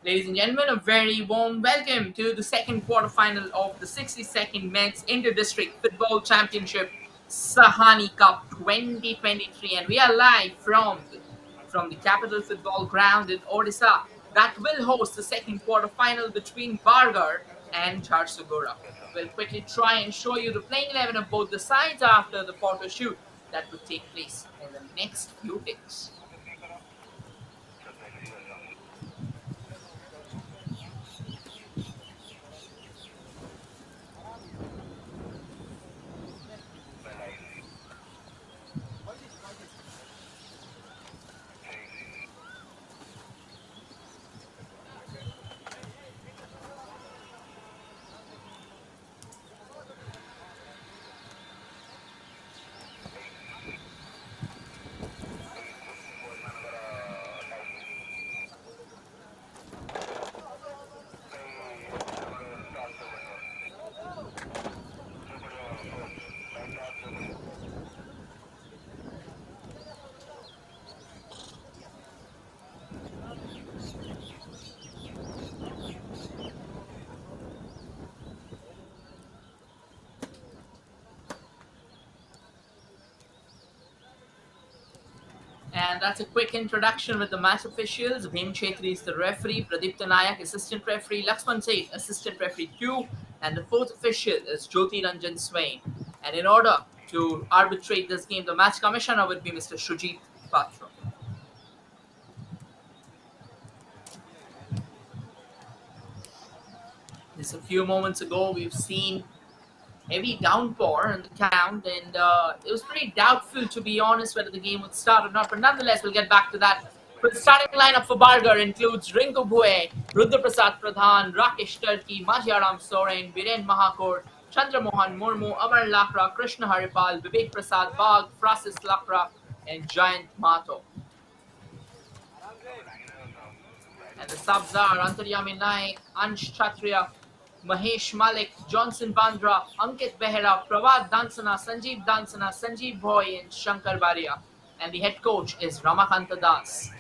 Ladies and gentlemen, a very warm welcome to the second quarterfinal of the 62nd Men's Inter-District Football Championship Sahani Cup 2023, and we are live from the capital football ground in Odisha that will host the second quarterfinal between Bargarh and Jharsuguda. We'll quickly try and show you the playing 11 of both the sides after the photo shoot that will take place in the next few days. And that's a quick introduction with the match officials. Bhim Chetri is the referee, Pradipta Nayak, assistant referee, Laxman Seth, assistant referee 2, and the fourth official is Jyoti Ranjan Swain. And in order to arbitrate this game, the match commissioner would be Mr. Shujit Patra. Just a few moments ago, we've seen heavy downpour in the town, and it was pretty doubtful, to be honest, whether the game would start or not. But nonetheless, we'll get back to that. But the starting lineup for Bargarh includes Rinku Bhue, Rudra Prasad Pradhan, Rakesh Turki, Majiaram Soren, Viren Mahakor, Chandra Mohan Murmu, Amar Lakra, Krishna Haripal, Vivek Prasad Bagh, Francis Lakra, and Jayant Mato. And the subs are Antaryami Naik, Ansh Chatriya, Mahesh Malik, Johnson Bandra, Ankit Behera, Pravad Dansana, Sanjeev Bhoy, and Shankar Baria. And the head coach is Ramakanta Das.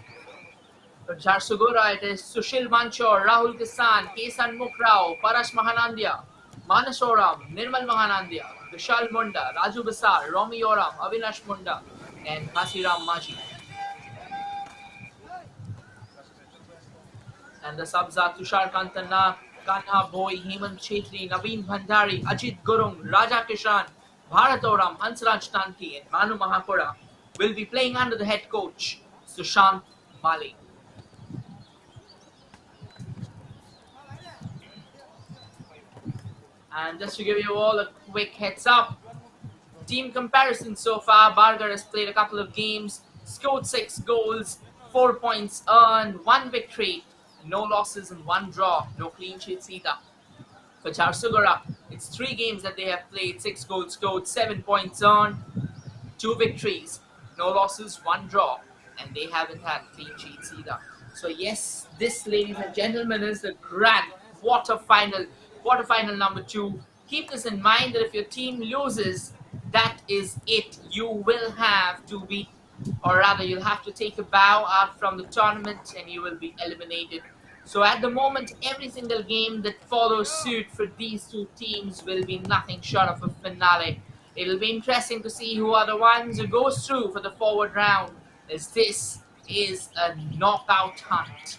For Jharsuguda, it is Sushil Manchor, Rahul Kisan, Kesan Mukrao, Parash Mahanandya, Manasoram, Nirmal Mahanandya, Vishal Munda, Raju Basar, Romi Oram, Avinash Munda, and Hasiram Maji. And the subs are Tushar Kantana, Kanha Boy, Hemant Chetri, Naveen Bhandari, Ajit Gurung, Raja Kishan, Bharatoram, Hansraj Tanti, and Manu Mahapura will be playing under the head coach, Sushant Mali. And just to give you all a quick heads up, team comparison so far, Bargarh has played a couple of games, scored 6 goals, 4 points earned, 1 victory, no losses and 1 draw, no clean sheets either. For Jharsuguda, it's 3 games that they have played, 6 goals scored, 7 points earned, 2 victories, no losses, 1 draw, and they haven't had clean sheets either. So yes, this, ladies and gentlemen, is the grand quarterfinal number 2. Keep this in mind that if your team loses, that is it. You will have to be, or rather you'll have to take a bow out from the tournament and you will be eliminated. So at the moment, every single game that follows suit for these two teams will be nothing short of a finale. It'll be interesting to see who are the ones who goes through for the forward round, as this is a knockout hunt.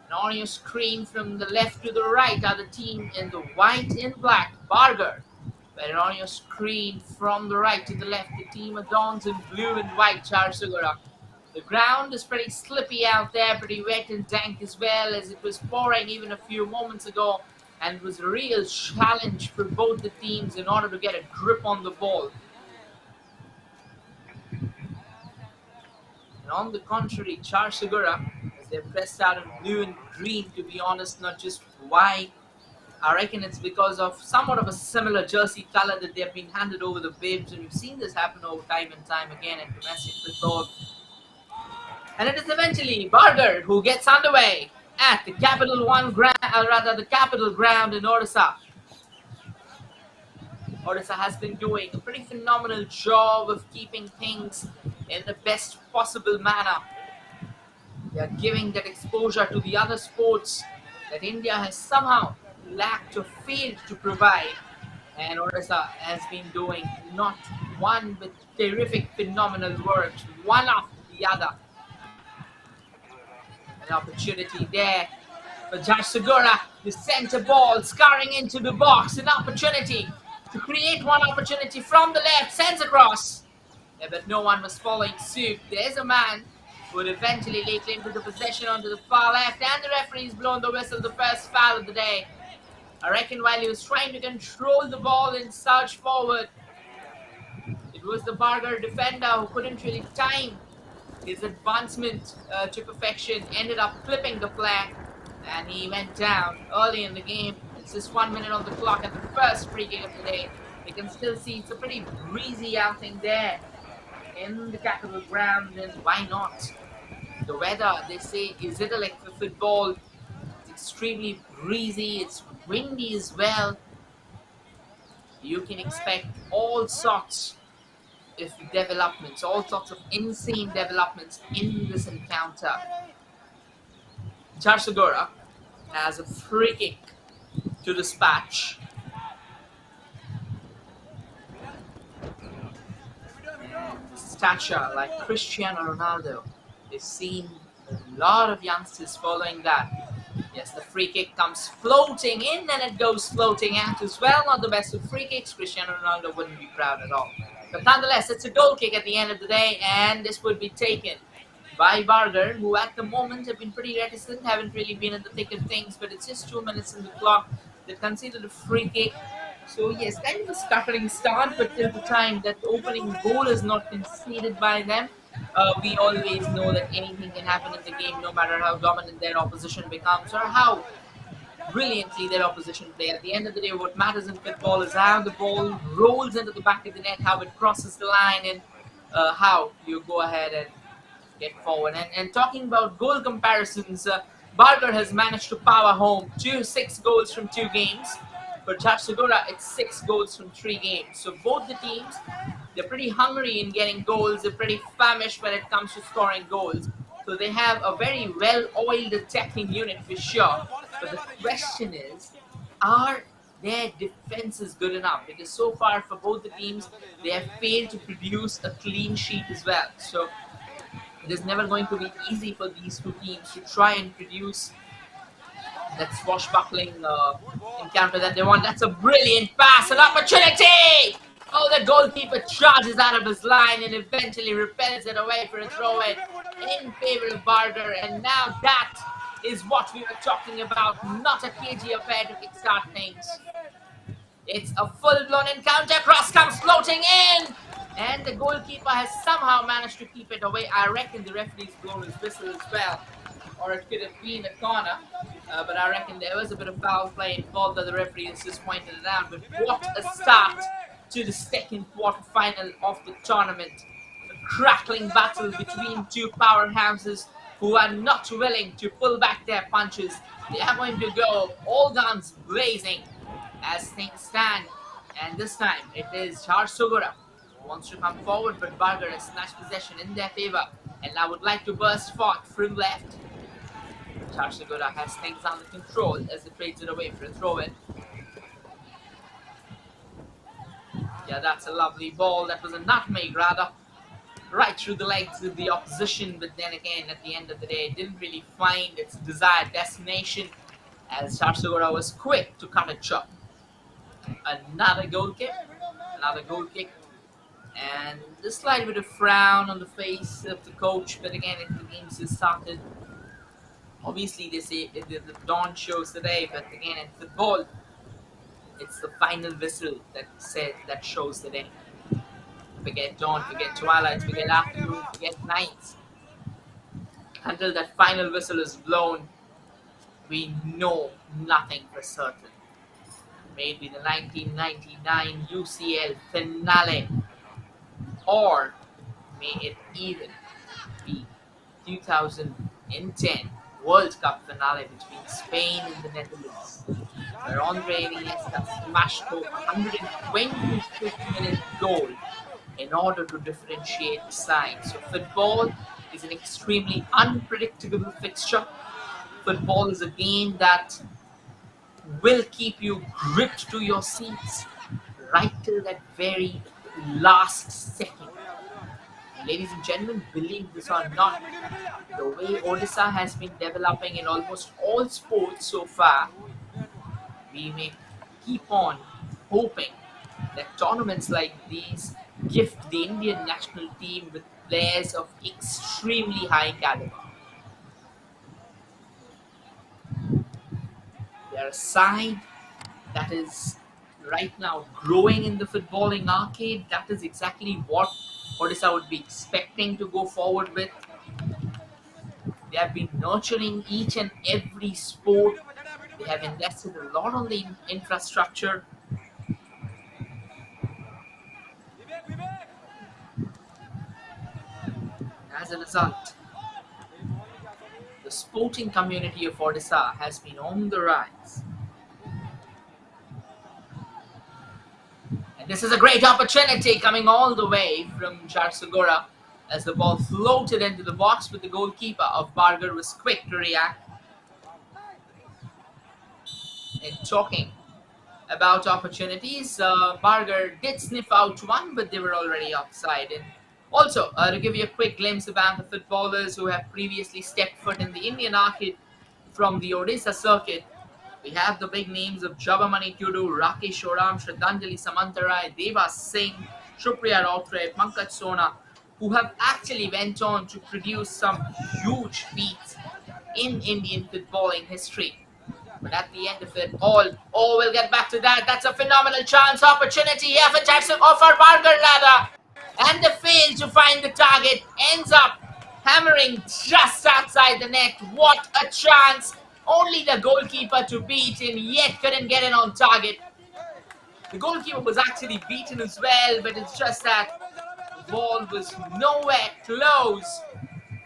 And on your screen from the left to the right are the team in the white and black, Bargarh. But on your screen from the right to the left, the team adorns in blue and white, Jharsuguda. The ground is pretty slippy out there, pretty wet and dank as well, as it was pouring even a few moments ago, and it was a real challenge for both the teams in order to get a grip on the ball. And on the contrary, Jharsuguda, as they're pressed out in blue and green, to be honest, not just white, I reckon it's because of somewhat of a similar jersey color that they've been handed over the bibs, and we've seen this happen over time and time again in domestic football. And it is eventually Bargarh who gets underway at the Capital the Capital Ground in Odisha. Odisha has been doing a pretty phenomenal job of keeping things in the best possible manner. They are giving that exposure to the other sports that India has somehow lacked or failed to provide. And Odisha has been doing not one but terrific, phenomenal work, one after the other. An opportunity there for Jharsuguda, the centre ball scarring into the box. An opportunity to create one opportunity from the left, sends across. Yeah, but no one was following suit. There's a man who would eventually lay claim to the possession onto the far left, and the referee's blown the whistle, the first foul of the day. I reckon while he was trying to control the ball and surge forward, it was the Bargarh defender who couldn't really time his advancement to perfection, ended up flipping the flag, and he went down early in the game. It's just 1 minute on the clock at the first free kick of the day. You can still see it's a pretty breezy outing there in the capital ground, and why not? The weather, they say, is idyllic for football. It's extremely breezy, it's windy as well. You can expect all sorts of developments, all sorts of insane developments in this encounter. Jharsuguda has a free kick to dispatch. Stature like Cristiano Ronaldo. We've seen a lot of youngsters following that. Yes, the free kick comes floating in and it goes floating out as well. Not the best of free kicks. Cristiano Ronaldo wouldn't be proud at all. But nonetheless, it's a goal kick at the end of the day, and this would be taken by Bargarh, who at the moment have been pretty reticent, haven't really been in the thick of things, but it's just 2 minutes in the clock. They've conceded a free kick. So yes, kind of a stuttering start, but till the time that the opening goal is not conceded by them, we always know that anything can happen in the game, no matter how dominant their opposition becomes or how brilliantly their opposition play. At the end of the day, what matters in football is how the ball rolls into the back of the net, how it crosses the line, and how you go ahead and get forward. And talking about goal comparisons, Bargarh has managed to power home 6 goals from 2 games. For Jharsuguda, it's 6 goals from 3 games. So both the teams, they're pretty hungry in getting goals. They're pretty famished when it comes to scoring goals. So they have a very well-oiled attacking unit for sure. But the question is, are their defenses good enough? Because so far for both the teams, they have failed to produce a clean sheet as well. So it is never going to be easy for these 2 teams to try and produce that swashbuckling encounter that they want. That's a brilliant pass, an opportunity! Oh, the goalkeeper charges out of his line and eventually repels it away for a throw-in in favor of Bargarh. And now that is what we were talking about, not a cagey affair to kickstart things. It's a full-blown encounter, cross comes floating in! And the goalkeeper has somehow managed to keep it away. I reckon the referee's blown his whistle as well. Or it could have been a corner. But I reckon there was a bit of foul play involved that the referee has just pointed it out. But what a start to the second quarterfinal of the tournament. A crackling battle between 2 powerhouses who are not willing to pull back their punches. They are going to go all guns blazing as things stand. And this time it is Jharsuguda who wants to come forward, but Bargarh has snatched possession in their favor. And I would like to burst forth from left. Jharsuguda has things under control as it trades it away for a throw-in. Yeah, that's a lovely ball. That was a nutmeg, rather. Right through the legs of the opposition, but then again, at the end of the day, it didn't really find its desired destination as Jharsuguda was quick to cut it short. Another goal kick. And this slide with a frown on the face of the coach, but again, the game's just started. Obviously, they say the dawn shows the day, but again, in football, it's the final whistle that shows the day. Forget dawn, forget twilight, forget afternoon, forget nights. Until that final whistle is blown, we know nothing for certain. Maybe the 1999 UCL finale, or may it even be 2010 World Cup finale between Spain and the Netherlands, where Andre Iniesta smashed home a 125th minute goal in order to differentiate the sides. So football is an extremely unpredictable fixture. Football is a game that will keep you gripped to your seats right till that very last second. Ladies and gentlemen, believe this or not, the way Odisha has been developing in almost all sports so far, we may keep on hoping that tournaments like these gift the Indian national team with players of extremely high caliber. They are a side that is right now growing in the footballing arcade. That is exactly what Odisha would be expecting to go forward with. They have been nurturing each and every sport. They have invested a lot on the infrastructure. As a result, the sporting community of Odisha has been on the rise. And this is a great opportunity coming all the way from Jharsuguda as the ball floated into the box, but the goalkeeper of Bargarh was quick to react. And talking about opportunities, Bargarh did sniff out one, but they were already offside. And also, to give you a quick glimpse about the footballers who have previously stepped foot in the Indian arcade from the Odisha circuit, we have the big names of Jabamani Tudu, Rakesh Oram, Shraddhanjali Samantarai, Deva Singh, Shupriya Rautre, Pankaj Sona, who have actually went on to produce some huge feats in Indian footballing history. But at the end of it all, oh, we'll get back to that. That's a phenomenal chance opportunity here for Jackson, or for Bargarh rather. And the fail to find the target ends up hammering just outside the net. What a chance! Only the goalkeeper to beat him, yet couldn't get in on target. The goalkeeper was actually beaten as well, but it's just that the ball was nowhere close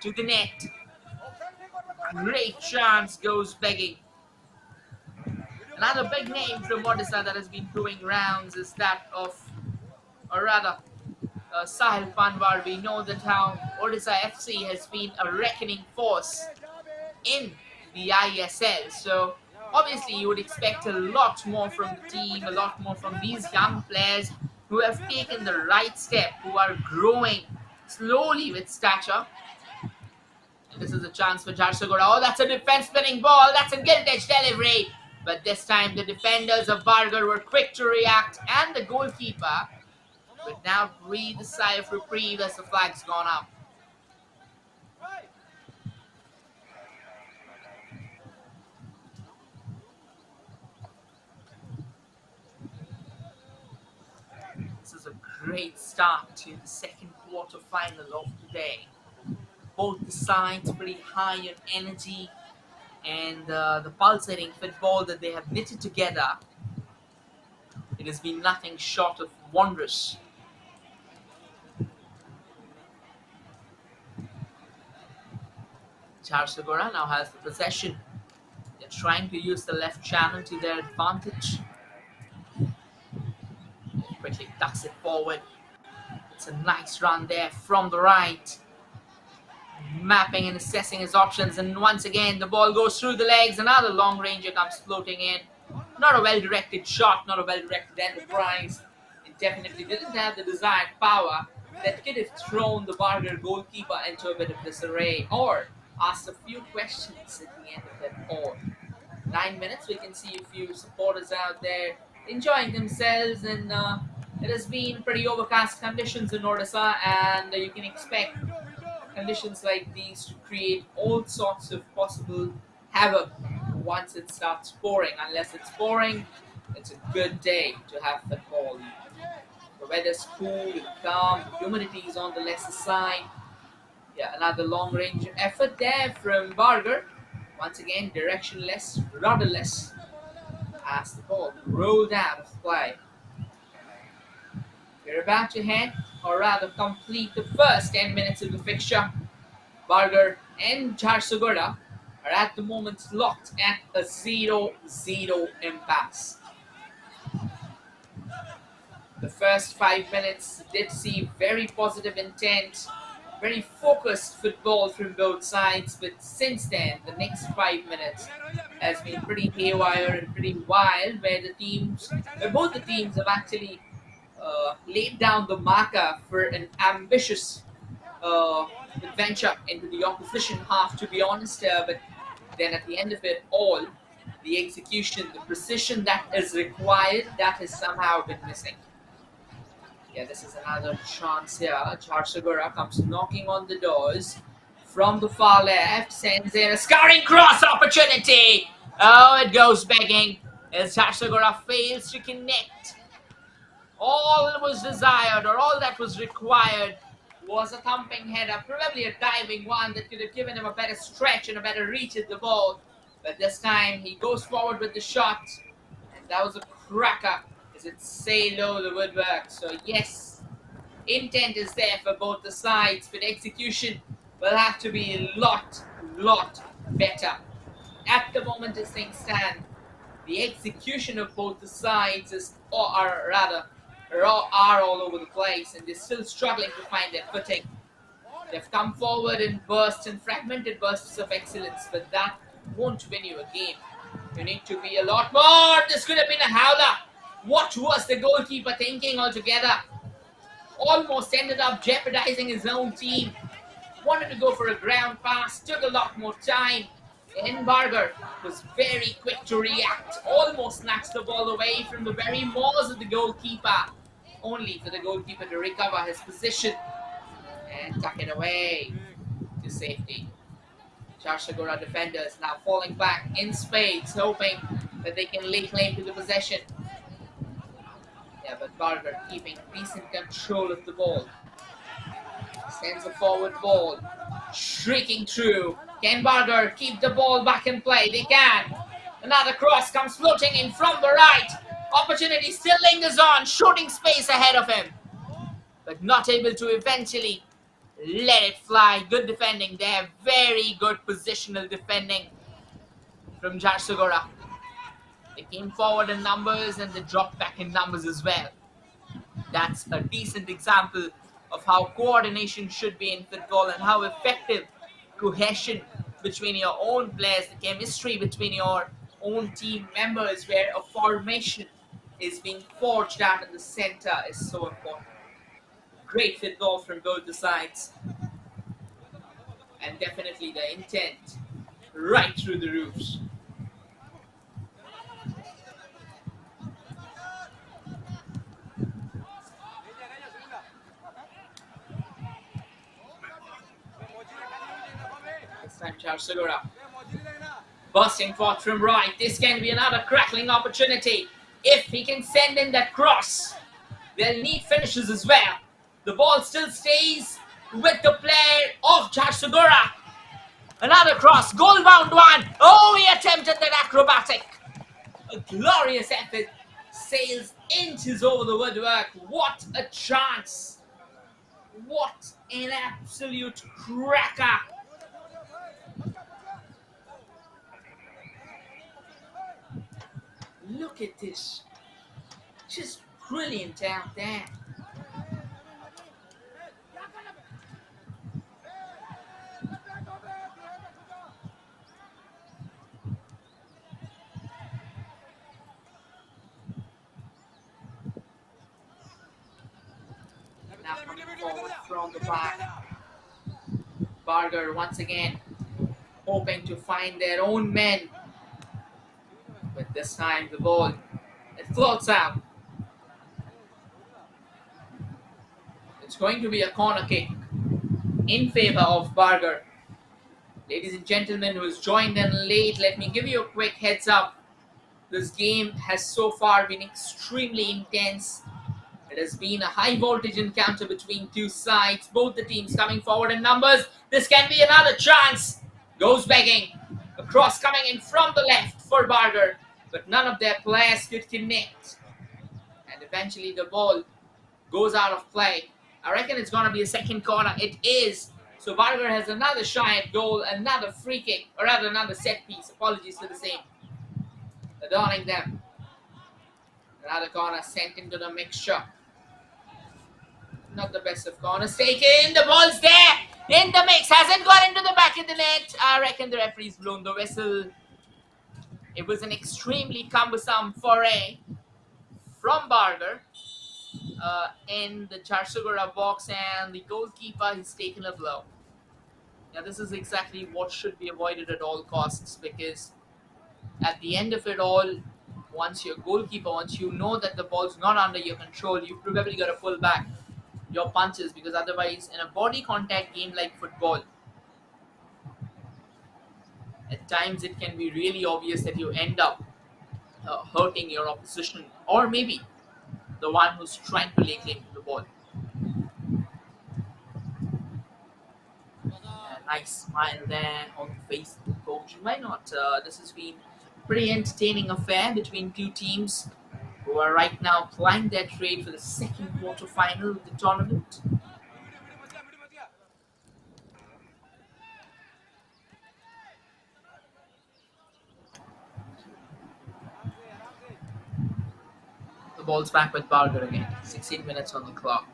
to the net. Great chance goes begging. Another big name from Odisha that has been doing rounds is that of, or rather, Sahil Panwar. We know that how Odisha FC has been a reckoning force in the ISL. So obviously you would expect a lot more from the team, a lot more from these young players who have taken the right step, who are growing slowly with stature. And this is a chance for Jharsuguda. Oh, that's a defense spinning ball. That's a gilt-edge delivery. But this time the defenders of Bargarh were quick to react, and the goalkeeper would now breathe a sigh of reprieve as the flag's gone up. This is a great start to the second quarter final of today. Both the sides pretty high on energy, and the pulsating football that they have knitted together, it has been nothing short of wondrous. Jharsuguda now has the possession. They're trying to use the left channel to their advantage. Quickly ducks it forward. It's a nice run there from the right. Mapping and assessing his options, and once again the ball goes through the legs. Another long ranger comes floating in. Not a well-directed shot, not a well-directed enterprise. It definitely didn't have the desired power that could have thrown the Bargarh goalkeeper into a bit of disarray or asked a few questions at the end of that ball. 9 minutes, we can see a few supporters out there enjoying themselves, and it has been pretty overcast conditions in Odisha, and you can expect conditions like these to create all sorts of possible havoc once it starts pouring. Unless it's pouring, it's a good day to have football. The weather's cool and calm, the humidity is on the lesser side. Yeah, another long range effort there from Bargarh. Once again, directionless, rudderless, as the ball rolled out of play. We're about to head, or rather complete, the first 10 minutes of the fixture. Bargarh and Jharsuguda are at the moment locked at a 0-0 impasse. The first 5 minutes did see very positive intent, very focused football from both sides, but since then, the next 5 minutes has been pretty haywire and pretty wild, where both the teams have actually laid down the marker for an ambitious uh, adventure into the opposition half, to be honest. But then at the end of it all, the execution, the precision that is required, that has somehow been missing. Yeah, this is another chance here. Jharsuguda comes knocking on the doors from the far left, sends in a scouting cross opportunity. Oh, it goes begging as Jharsuguda fails to connect. All that was desired, or all that was required, was a thumping header, probably a diving one that could have given him a better stretch and a better reach at the ball. But this time he goes forward with the shot, and that was a cracker as it sailed over the woodwork. So yes, intent is there for both the sides, but execution will have to be a lot better. At the moment as things stand, the execution of both the sides are all over the place, and they're still struggling to find their footing. They've come forward in bursts and fragmented bursts of excellence, but that won't win you a game. You need to be a lot more. This could have been a howler. What was the goalkeeper thinking altogether? Almost ended up jeopardizing his own team. Wanted to go for a ground pass, took a lot more time. And Bargarh was very quick to react, almost snatched the ball away from the very maws of the goalkeeper, only for the goalkeeper to recover his position and tuck it away to safety. Jharsuguda defenders now falling back in spades, hoping that they can lay claim to the possession. Yeah, but Bargarh keeping decent control of the ball. Sends a forward ball, shrieking through. Can Bargarh keep the ball back in play? They can. Another cross comes floating in from the right. Opportunity still lingers on, shooting space ahead of him, but not able to eventually let it fly. Good defending there, very good positional defending from Jharsuguda. They came forward in numbers and they dropped back in numbers as well. That's a decent example of how coordination should be in football and how effective cohesion between your own players, the chemistry between your own team members, where a formation is being forged out in the center, is so important. Great football from both the sides, and definitely the intent right through the roofs. This time Jharsuguda bursting forth from right. This can be another crackling opportunity if he can send in that cross. They'll need finishes as well. The ball still stays with the player of Jharsuguda. Another cross, goal-bound one. Oh, he attempted that acrobatic. A glorious effort, sails inches over the woodwork. What a chance. What an absolute cracker. Look at this. Just brilliant out there. Now coming forward from the back. Bargarh once again hoping to find their own men. But this time the ball, it floats out. It's going to be a corner kick in favor of Bargarh. Ladies and gentlemen who's joined in late, let me give you a quick heads up. This game has so far been extremely intense. It has been a high voltage encounter between two sides, both the teams coming forward in numbers. This can be another chance. Goes begging. A cross coming in from the left for Bargarh, but none of their players could connect. And eventually the ball goes out of play. I reckon it's going to be a second corner. It is. So Bargarh has another shy at goal, another free kick, or rather another set piece. Apologies for the same. Adorning them. Another corner sent into the mixture. Not the best of corners taken. The ball's there. In the mix, hasn't got into the back of the net. I reckon the referee's blown the whistle. It was an extremely cumbersome foray from Bargarh in the Jharsuguda box, and the goalkeeper has taken a blow. Now, this is exactly what should be avoided at all costs, because at the end of it all, once you're a goalkeeper, once you know that the ball's not under your control, you probably got to pull back your punches, because otherwise, in a body contact game like football, at times it can be really obvious that you end up hurting your opposition, or maybe the one who's trying to lay claim to the ball. Nice smile there on the face of the coach. Why not? This has been a pretty entertaining affair between two teams who are right now plying their trade for the second quarter final of the tournament. The ball's back with Bargarh again. 16 minutes on the clock.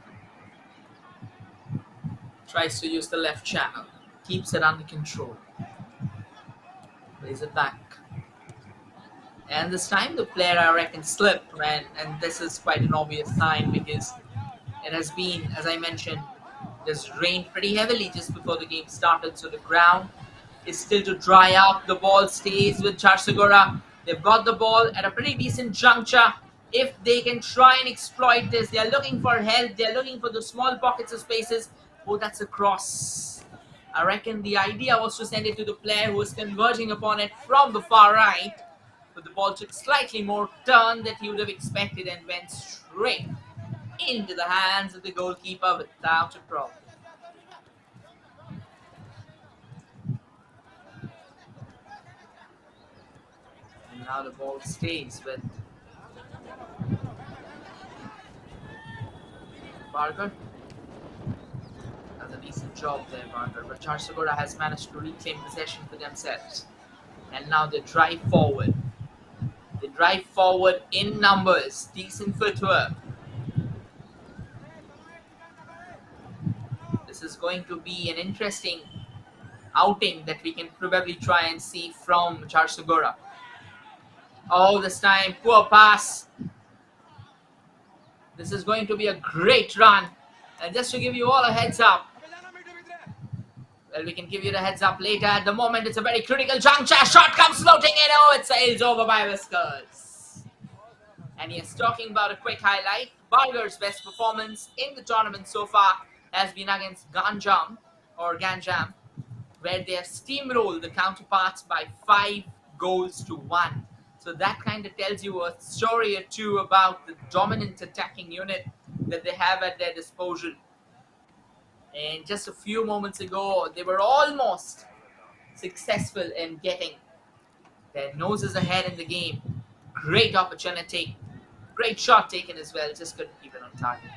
Tries to use the left channel. Keeps it under control. Plays it back. And this time the player, I reckon, slipped, and this is quite an obvious sign, because it has been, as I mentioned, just rained pretty heavily just before the game started, so the ground is still to dry up. The ball stays with Jharsuguda. They've got the ball at a pretty decent juncture. If they can try and exploit this, they're looking for help. They're looking for the small pockets of spaces. Oh, that's a cross. I reckon the idea was to send it to the player who was converging upon it from the far right. But the ball took slightly more turn than he would have expected and went straight into the hands of the goalkeeper without a problem. And now the ball stays with Bargarh. Does a decent job there, Bargarh. But Jharsuguda has managed to reclaim possession for themselves. And now they drive forward. They drive forward in numbers. Decent footwork. This is going to be an interesting outing that we can probably try and see from Jharsuguda. Oh, this time, poor pass. This is going to be a great run. And just to give you all a heads up, well, we can give you the heads up later. At the moment, it's a very critical juncture. Shot comes floating in. Oh, it sails over by whiskers. And yes, talking about a quick highlight, Bargarh's best performance in the tournament so far has been against Ganjam, where they have steamrolled the counterparts by 5-1. So that kind of tells you a story or two about the dominant attacking unit that they have at their disposal. And just a few moments ago, they were almost successful in getting their noses ahead in the game. Great opportunity. Great shot taken as well. Just couldn't keep it on target.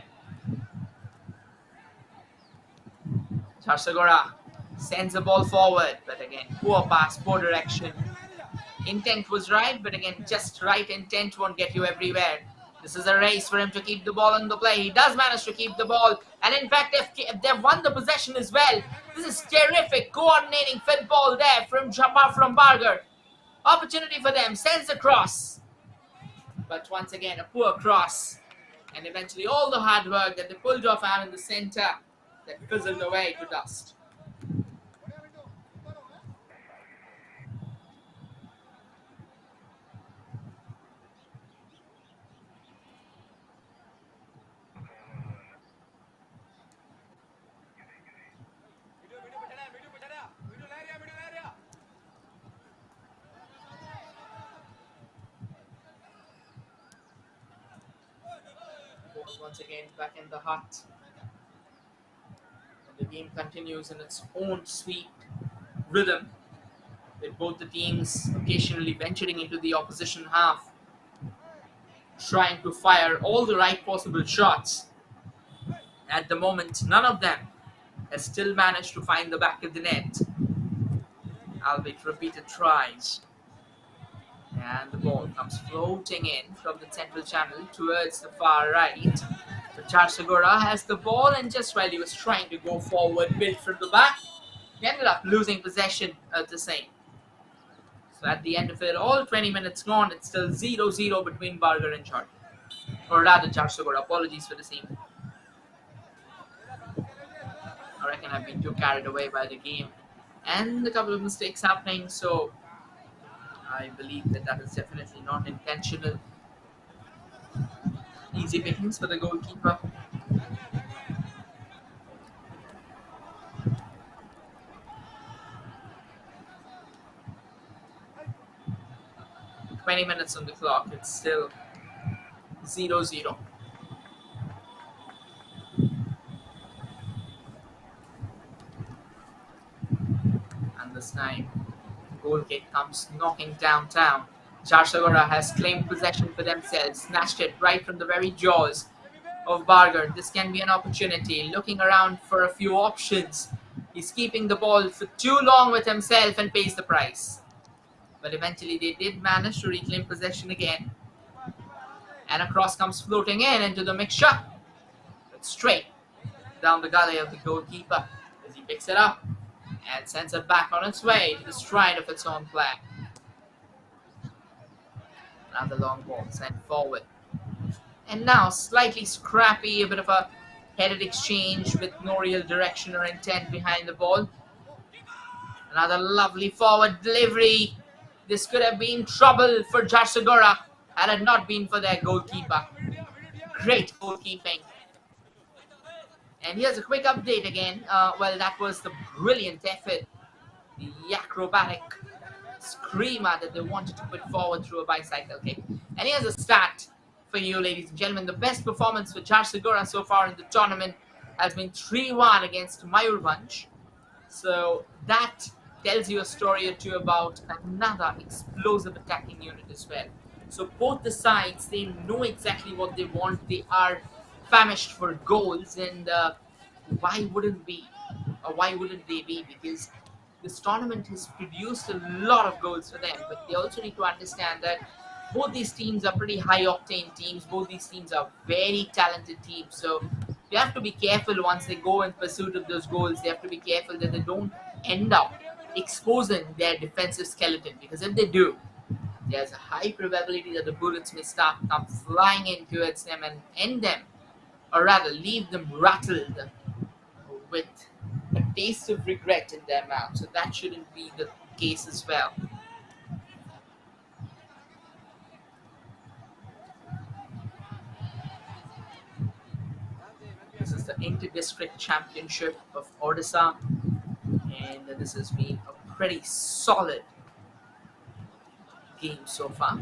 Jharsuguda sends the ball forward, but again, poor pass, poor direction. Intent was right, but again, just right intent won't get you everywhere. This is a race for him to keep the ball on the play. He does manage to keep the ball. And in fact, they've won the possession as well. This is terrific coordinating football there from Bargarh. Opportunity for them. Sends the cross. But once again, a poor cross. And eventually all the hard work that they pulled off out in the center that fizzled away to dust. Once again back in the hut. And the game continues in its own sweet rhythm, with both the teams occasionally venturing into the opposition half, trying to fire all the right possible shots. At the moment, none of them has still managed to find the back of the net, albeit repeated tries. And the ball comes floating in from the central channel towards the far right. So Jharsuguda has the ball, and just while he was trying to go forward, build from the back, he ended up losing possession at the same. So at the end of it, all 20 minutes gone, it's still 0-0 between Bargarh and Chart. Or rather, Jharsuguda. Apologies for the same. I reckon I've been too carried away by the game and a couple of mistakes happening, so I believe that is definitely not intentional. Easy pickings for the goalkeeper. 20 minutes on the clock. It's still 0-0. And this time, goal kick comes knocking downtown. Jharsuguda has claimed possession for themselves, snatched it right from the very jaws of Bargarh. This can be an opportunity. Looking around for a few options. He's keeping the ball for too long with himself and pays the price. But eventually they did manage to reclaim possession again. And a cross comes floating in into the mixture. But straight down the gully of the goalkeeper as he picks it up and sends it back on its way to the stride of its own flag. Another long ball sent forward. And now slightly scrappy, a bit of a headed exchange with no real direction or intent behind the ball. Another lovely forward delivery. This could have been trouble for Jharsuguda had it not been for their goalkeeper. Great goalkeeping. And here's a quick update again. Well, that was the brilliant effort, the acrobatic screamer that they wanted to put forward through a bicycle kick. And here's a stat for you, ladies and gentlemen. The best performance for Jharsuguda so far in the tournament has been 3-1 against Mayurbhanj. So that tells you a story or two about another explosive attacking unit as well. So both the sides, they know exactly what they want. They are famished for goals, and why wouldn't be? Or why wouldn't they be? Because this tournament has produced a lot of goals for them, but they also need to understand that both these teams are pretty high octane teams. Both these teams are very talented teams. So you have to be careful once they go in pursuit of those goals. They have to be careful that they don't end up exposing their defensive skeleton, because if they do, there's a high probability that the bullets may start come flying in towards them and end them, or rather leave them rattled with a taste of regret in their mouth. So that shouldn't be the case as well. This is the Inter-District Championship of Odisha, and this has been a pretty solid game so far.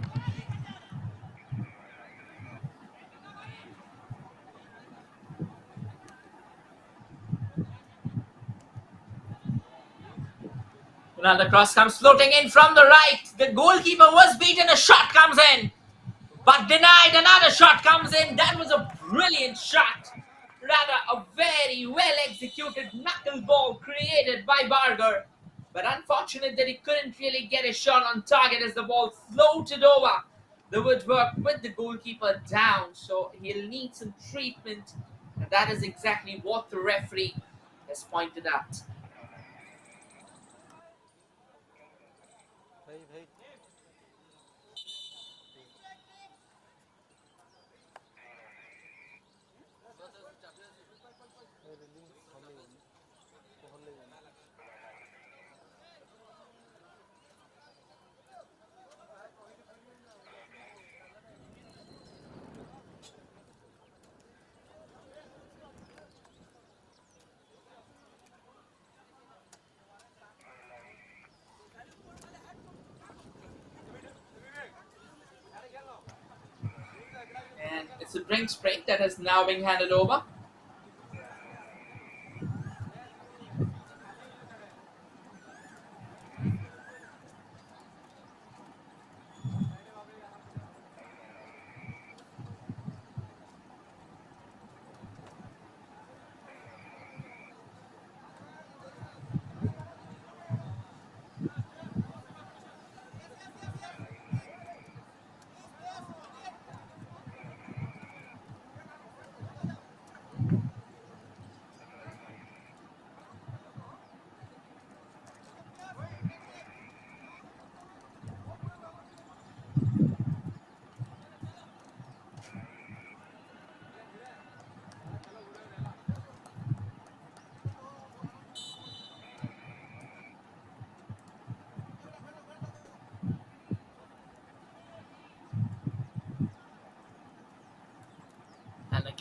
Another cross comes floating in from the right. The goalkeeper was beaten. A shot comes in, but denied. Another shot comes in. That was a brilliant shot. Rather, a very well executed knuckleball created by Bargarh. But unfortunate that he couldn't really get a shot on target as the ball floated over the woodwork with the goalkeeper down. So he'll need some treatment. And that is exactly what the referee has pointed out. And it's a drinks break that has now been handed over.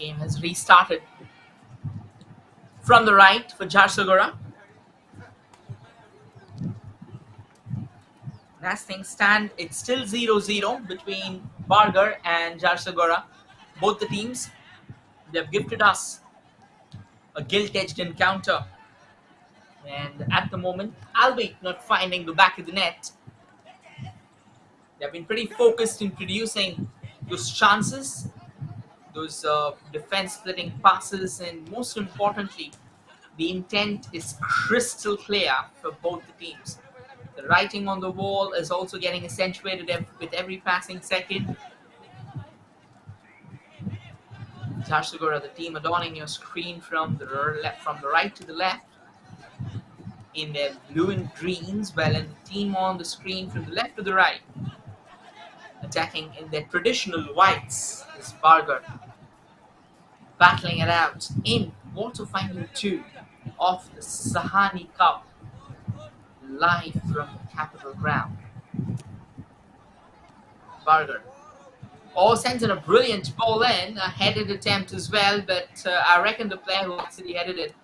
Game has restarted from the right for Jharsuguda. As things stand, it's still 0-0 between Bargarh and Jharsuguda. Both the teams, they've gifted us a gilt-edged encounter. And at the moment, albeit not finding the back of the net, they've been pretty focused in producing those chances, those defense-splitting passes, and most importantly, the intent is crystal clear for both the teams. The writing on the wall is also getting accentuated with every passing second. Jharsuguda, the team adorning your screen from the right to the left in their blue and greens, while in the team on the screen from the left to the right, attacking in their traditional whites, is Bargarh, battling it out in quarter-final 2 of the Sahani Cup, live from the capital ground. Bargarh sends in a brilliant ball in, a headed attempt as well, but I reckon the player who actually headed it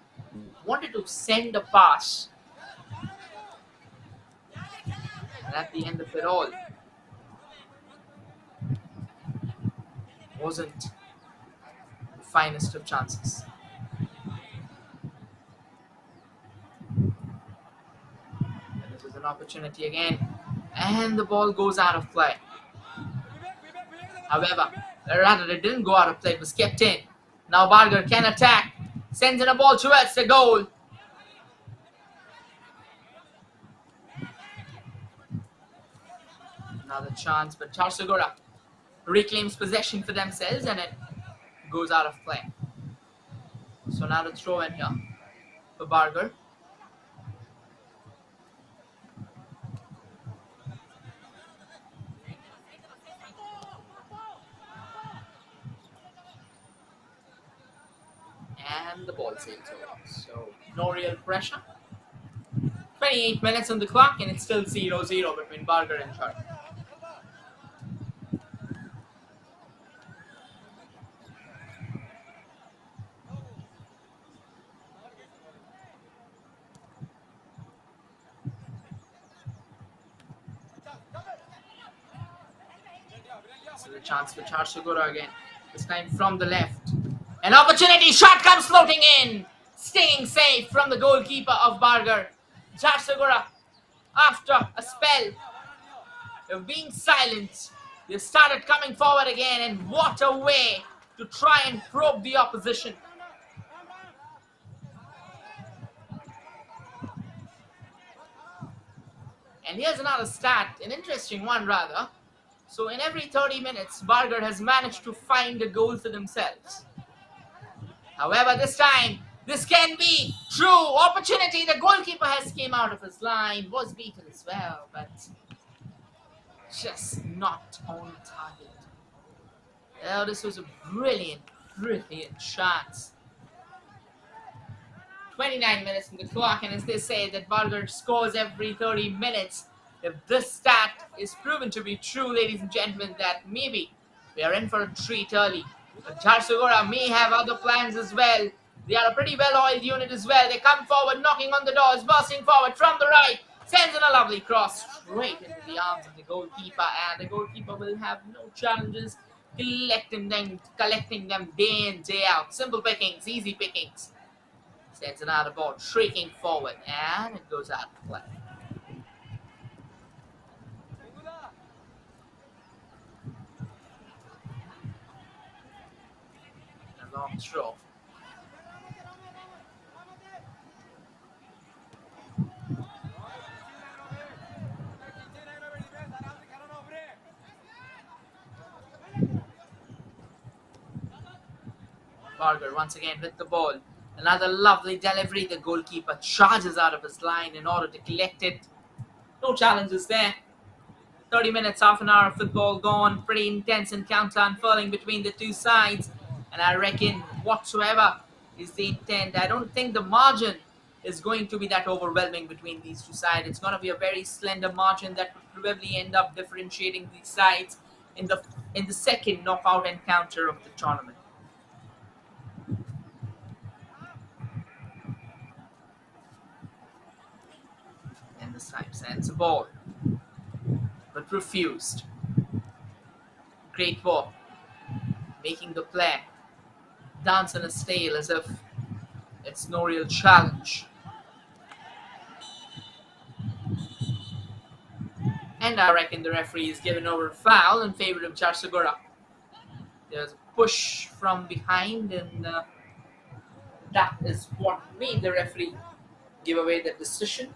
wanted to send a pass. And at the end of it all, wasn't the finest of chances. And this is an opportunity again, and the ball goes out of play. However, rather it didn't go out of play, it was kept in. Now Bargarh can attack, sends in a ball towards the goal. Another chance, but Jharsuguda reclaims possession for themselves and it goes out of play. So now the throw in here for Bargarh. And the ball sails over. So no real pressure. 28 minutes on the clock and it's still 0-0 between Bargarh and Jharsuguda. So the chance for Jharsuguda again. This time from the left. An opportunity shot comes floating in. Staying safe from the goalkeeper of Bargarh. Jharsuguda, after a spell of being silent, they've started coming forward again, and what a way to try and probe the opposition. And here's another stat, an interesting one rather. So in every 30 minutes, Bargarh has managed to find a goal for themselves. However, this time, this can be true opportunity. The goalkeeper has came out of his line, was beaten as well, but just not on target. Oh, this was a brilliant, brilliant chance. 29 minutes on the clock, and as they say that Bargarh scores every 30 minutes, if this stat is proven to be true, ladies and gentlemen, that maybe we are in for a treat early. But Jharsuguda may have other plans as well. They are a pretty well-oiled unit as well. They come forward, knocking on the doors, bursting forward from the right. Sends in a lovely cross straight into the arms of the goalkeeper. And the goalkeeper will have no challenges collecting them day in, day out. Simple pickings, easy pickings. Sends another ball, shrieking forward. And it goes out of play. A long throw. Bargarh once again with the ball. Another lovely delivery. The goalkeeper charges out of his line in order to collect it. No challenges there. 30 minutes, half an hour of football gone. Pretty intense encounter unfurling between the two sides. And I reckon whatsoever is the intent, I don't think the margin is going to be that overwhelming between these two sides. It's going to be a very slender margin that would probably end up differentiating these sides in the second knockout encounter of the tournament. This time sends a ball, but refused. Great ball, making the player dance on his tail as if it's no real challenge. And I reckon the referee is given over a foul in favor of Jharsuguda. There's a push from behind, and that is what made the referee give away the decision.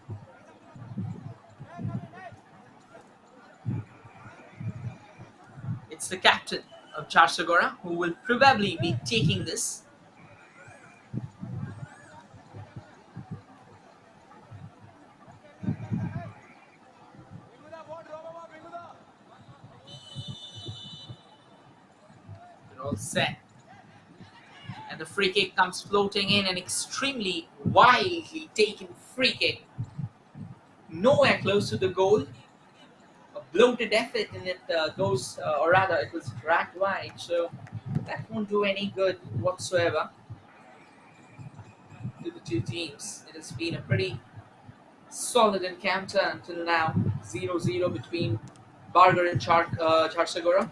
It's the captain of Jharsuguda who will probably be taking this. They're all set. And the free kick comes floating in, an extremely wildly taken free kick. Nowhere close to the goal. A bloated effort, and it goes, or rather it was dragged wide, so that won't do any good whatsoever to the two teams. It has been a pretty solid encounter until now. 0-0 between Bargarh and Jharsuguda.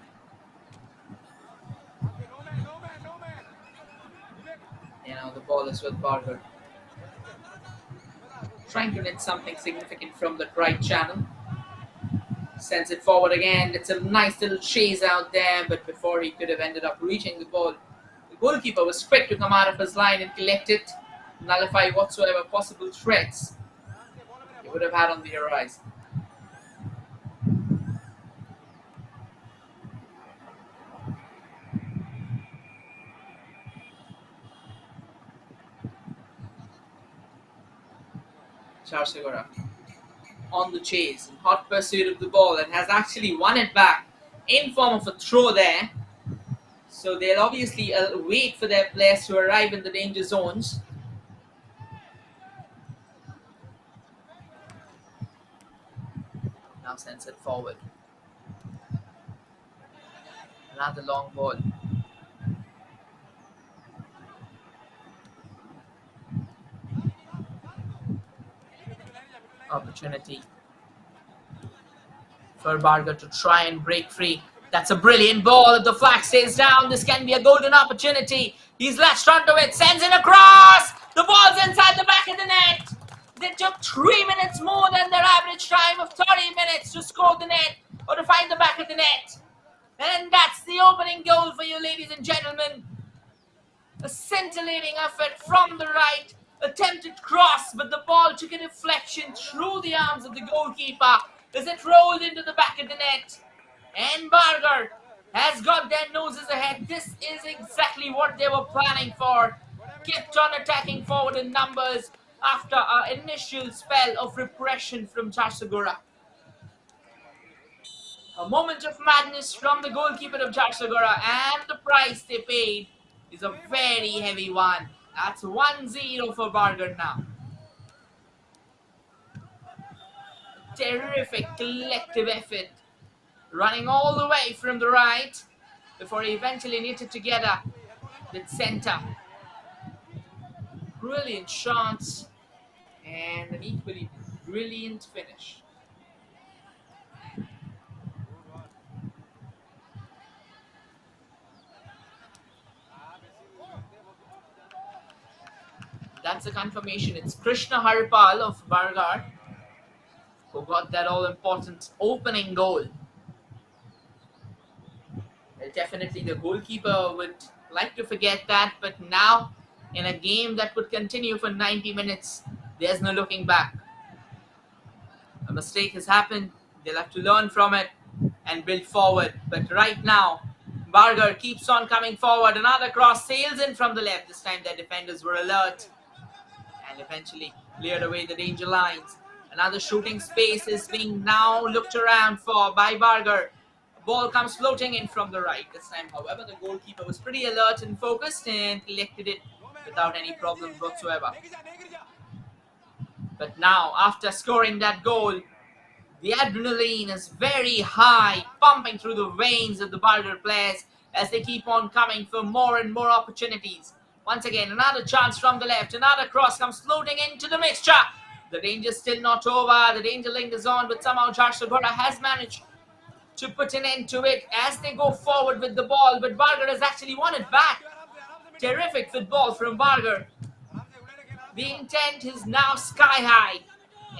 And now the ball is with Bargarh, trying to net something significant from the right channel. Sends it forward again. It's a nice little chase out there, but before he could have ended up reaching the ball, the goalkeeper was quick to come out of his line and collect it, nullify whatsoever possible threats he would have had on the horizon. Jharsuguda on the chase, in hot pursuit of the ball, and has actually won it back in form of a throw there. So they'll obviously wait for their players to arrive in the danger zones. Now sends it forward. Another long ball. Opportunity for Bargarh to try and break free. That's a brilliant ball. If the flag stays down, this can be a golden opportunity. He's latched onto it, sends it across. The ball's inside the back of the net. They took 3 minutes more than their average time of 30 minutes to score the net or to find the back of the net. And that's the opening goal for you, ladies and gentlemen. A scintillating effort from the right. Attempted cross, but the ball took a deflection through the arms of the goalkeeper as it rolled into the back of the net. And Bargarh has got their noses ahead. This is exactly what they were planning for. Kept on attacking forward in numbers after an initial spell of repression from Jharsuguda. A moment of madness from the goalkeeper of Jharsuguda, and the price they paid is a very heavy one. That's 1-0 for Bargarh now. Terrific collective effort, running all the way from the right before he eventually knitted together with centre. Brilliant shots and an equally brilliant finish. That's a confirmation. It's Krishna Haripal of Bargarh who got that all-important opening goal. Well, definitely the goalkeeper would like to forget that, but now in a game that would continue for 90 minutes, there's no looking back. A mistake has happened. They'll have to learn from it and build forward. But right now, Bargarh keeps on coming forward. Another cross sails in from the left. This time their defenders were alert and eventually cleared away the danger lines. Another shooting space is being now looked around for by Bargarh. The ball comes floating in from the right. This time, however, the goalkeeper was pretty alert and focused and collected it without any problems whatsoever. But now, after scoring that goal, the adrenaline is very high, pumping through the veins of the Bargarh players as they keep on coming for more and more opportunities. Once again, another chance from the left. Another cross comes floating into the mixture. The danger's still not over. The danger lingers on, but somehow Jharsuguda has managed to put an end to it as they go forward with the ball. But Bargarh has actually won it back. Terrific football from Bargarh. The intent is now sky high,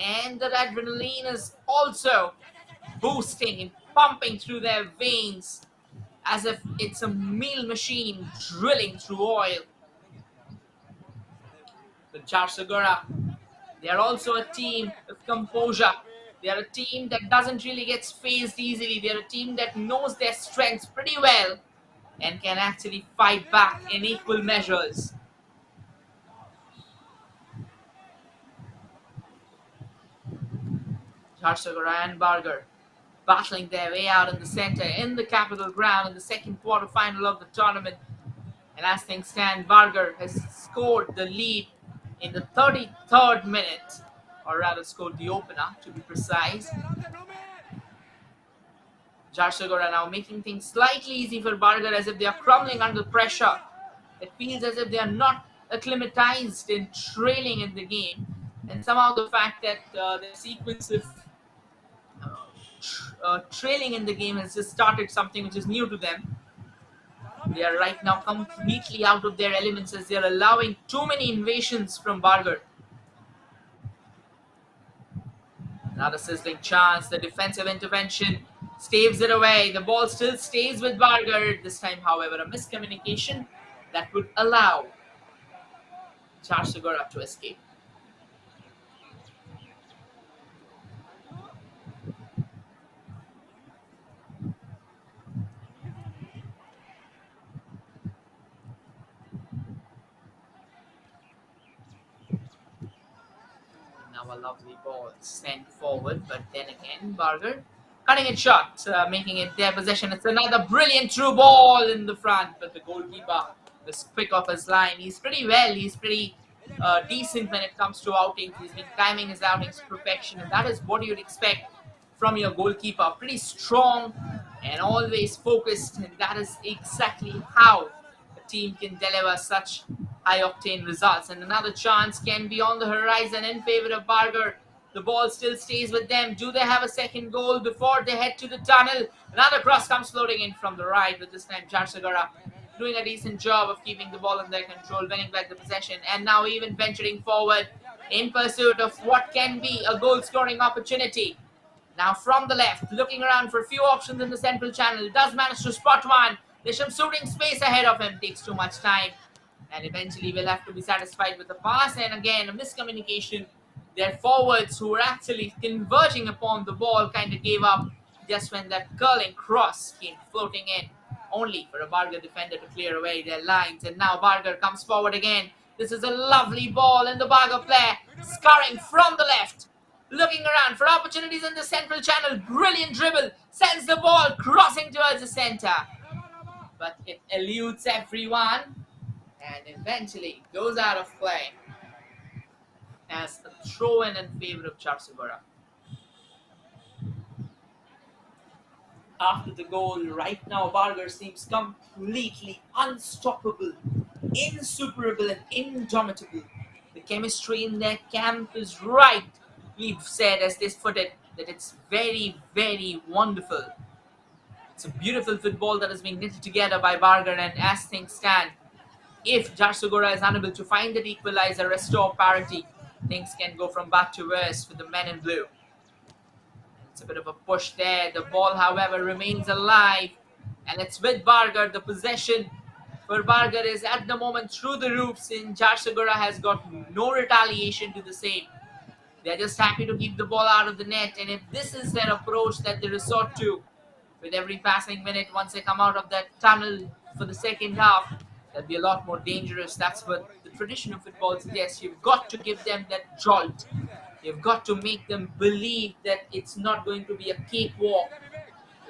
and the adrenaline is also boosting and pumping through their veins as if it's a meal machine drilling through oil. The Jharsuguda, they are also a team of composure. They are a team that doesn't really get phased easily. They are a team that knows their strengths pretty well and can actually fight back in equal measures. Jharsuguda and Bargarh battling their way out in the center in the capital ground in the second quarterfinal of the tournament. And as things stand, Bargarh has scored the lead in the 33rd minute, or rather scored the opener to be precise. Jharsuguda now making things slightly easy for Bargarh as if they are crumbling under pressure. It feels as if they are not acclimatized in trailing in the game. And somehow the fact that their sequence of trailing in the game has just started something which is new to them. They are right now completely out of their elements as they are allowing too many invasions from Bargarh. Another sizzling chance. The defensive intervention staves it away. The ball still stays with Bargarh. This time, however, a miscommunication that would allow Jharsuguda to escape. Now a lovely ball sent forward, but then again, Bargarh cutting it short, making it their possession. It's another brilliant through ball in the front, but the goalkeeper was quick off his line. He's pretty well. He's pretty decent when it comes to outings. He's been timing his outings to perfection, and that is what you'd expect from your goalkeeper. Pretty strong and always focused, and that is exactly how a team can deliver such high-octane results. And another chance can be on the horizon in favor of Bargarh. The ball still stays with them. Do they have a second goal before they head to the tunnel? Another cross comes floating in from the right, but this time Jharsuguda doing a decent job of keeping the ball in their control, winning back the possession, and now even venturing forward in pursuit of what can be a goal-scoring opportunity. Now from the left, looking around for a few options in the central channel, does manage to spot one. There's some shooting space ahead of him, takes too much time, and eventually will have to be satisfied with the pass, and again a miscommunication. Their forwards who were actually converging upon the ball kind of gave up just when that curling cross came floating in, only for a Bargarh defender to clear away their lines. And now Bargarh comes forward again. This is a lovely ball, and the Bargarh player scurrying from the left, looking around for opportunities in the central channel. Brilliant dribble, sends the ball crossing towards the center, but it eludes everyone and eventually goes out of play as a throw-in favor of Jharsuguda. After the goal, right now Bargarh seems completely unstoppable, insuperable and indomitable. The chemistry in their camp is right. We've said as this footed that it's very, very wonderful. It's a beautiful football that has been knitted together by Bargarh, and as things stand, if Jharsuguda is unable to find that equalizer, restore parity, things can go from bad to worse for the men in blue. It's a bit of a push there. The ball, however, remains alive, and it's with Bargarh. The possession for Bargarh is at the moment through the roofs, and Jharsuguda has got no retaliation to the same. They're just happy to keep the ball out of the net, and if this is their approach that they resort to with every passing minute once they come out of that tunnel for the second half, that'll be a lot more dangerous. That's what the tradition of football suggests. You've got to give them that jolt. You've got to make them believe that it's not going to be a cakewalk.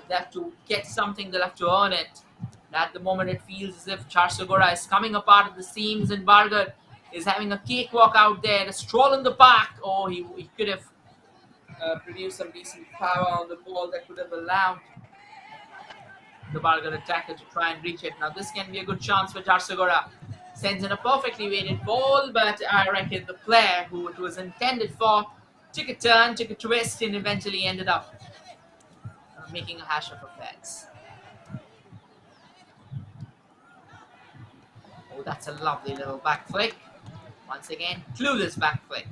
They have to get something, they'll have to earn it. And at the moment, it feels as if Jharsuguda is coming apart at the seams, and Bargarh is having a cakewalk out there, a stroll in the park. Oh, he could have produced some decent power on the ball that could have allowed the Bargarh attacker to try and reach it. Now this can be a good chance for Jharsuguda. Sends in a perfectly weighted ball, but I reckon the player who it was intended for took a turn, took a twist, and eventually ended up making a hash of affairs. Oh, that's a lovely little back flick. Once again, clueless back flick.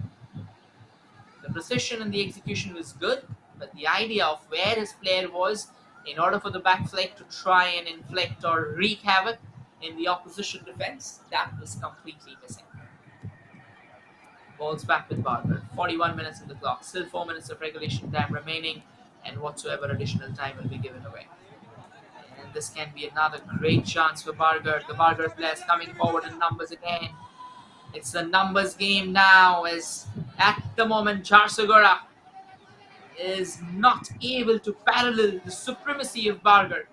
The precision and the execution was good, but the idea of where his player was in order for the back flick to try and inflict or wreak havoc in the opposition defense, that was completely missing. Ball's back with Bargarh. 41 minutes in the clock. Still 4 minutes of regulation time remaining, and whatsoever additional time will be given away. And this can be another great chance for Bargarh. The Bargarh players coming forward in numbers again. It's the numbers game now, as at the moment Jharsuguda is not able to parallel the supremacy of Bargarh.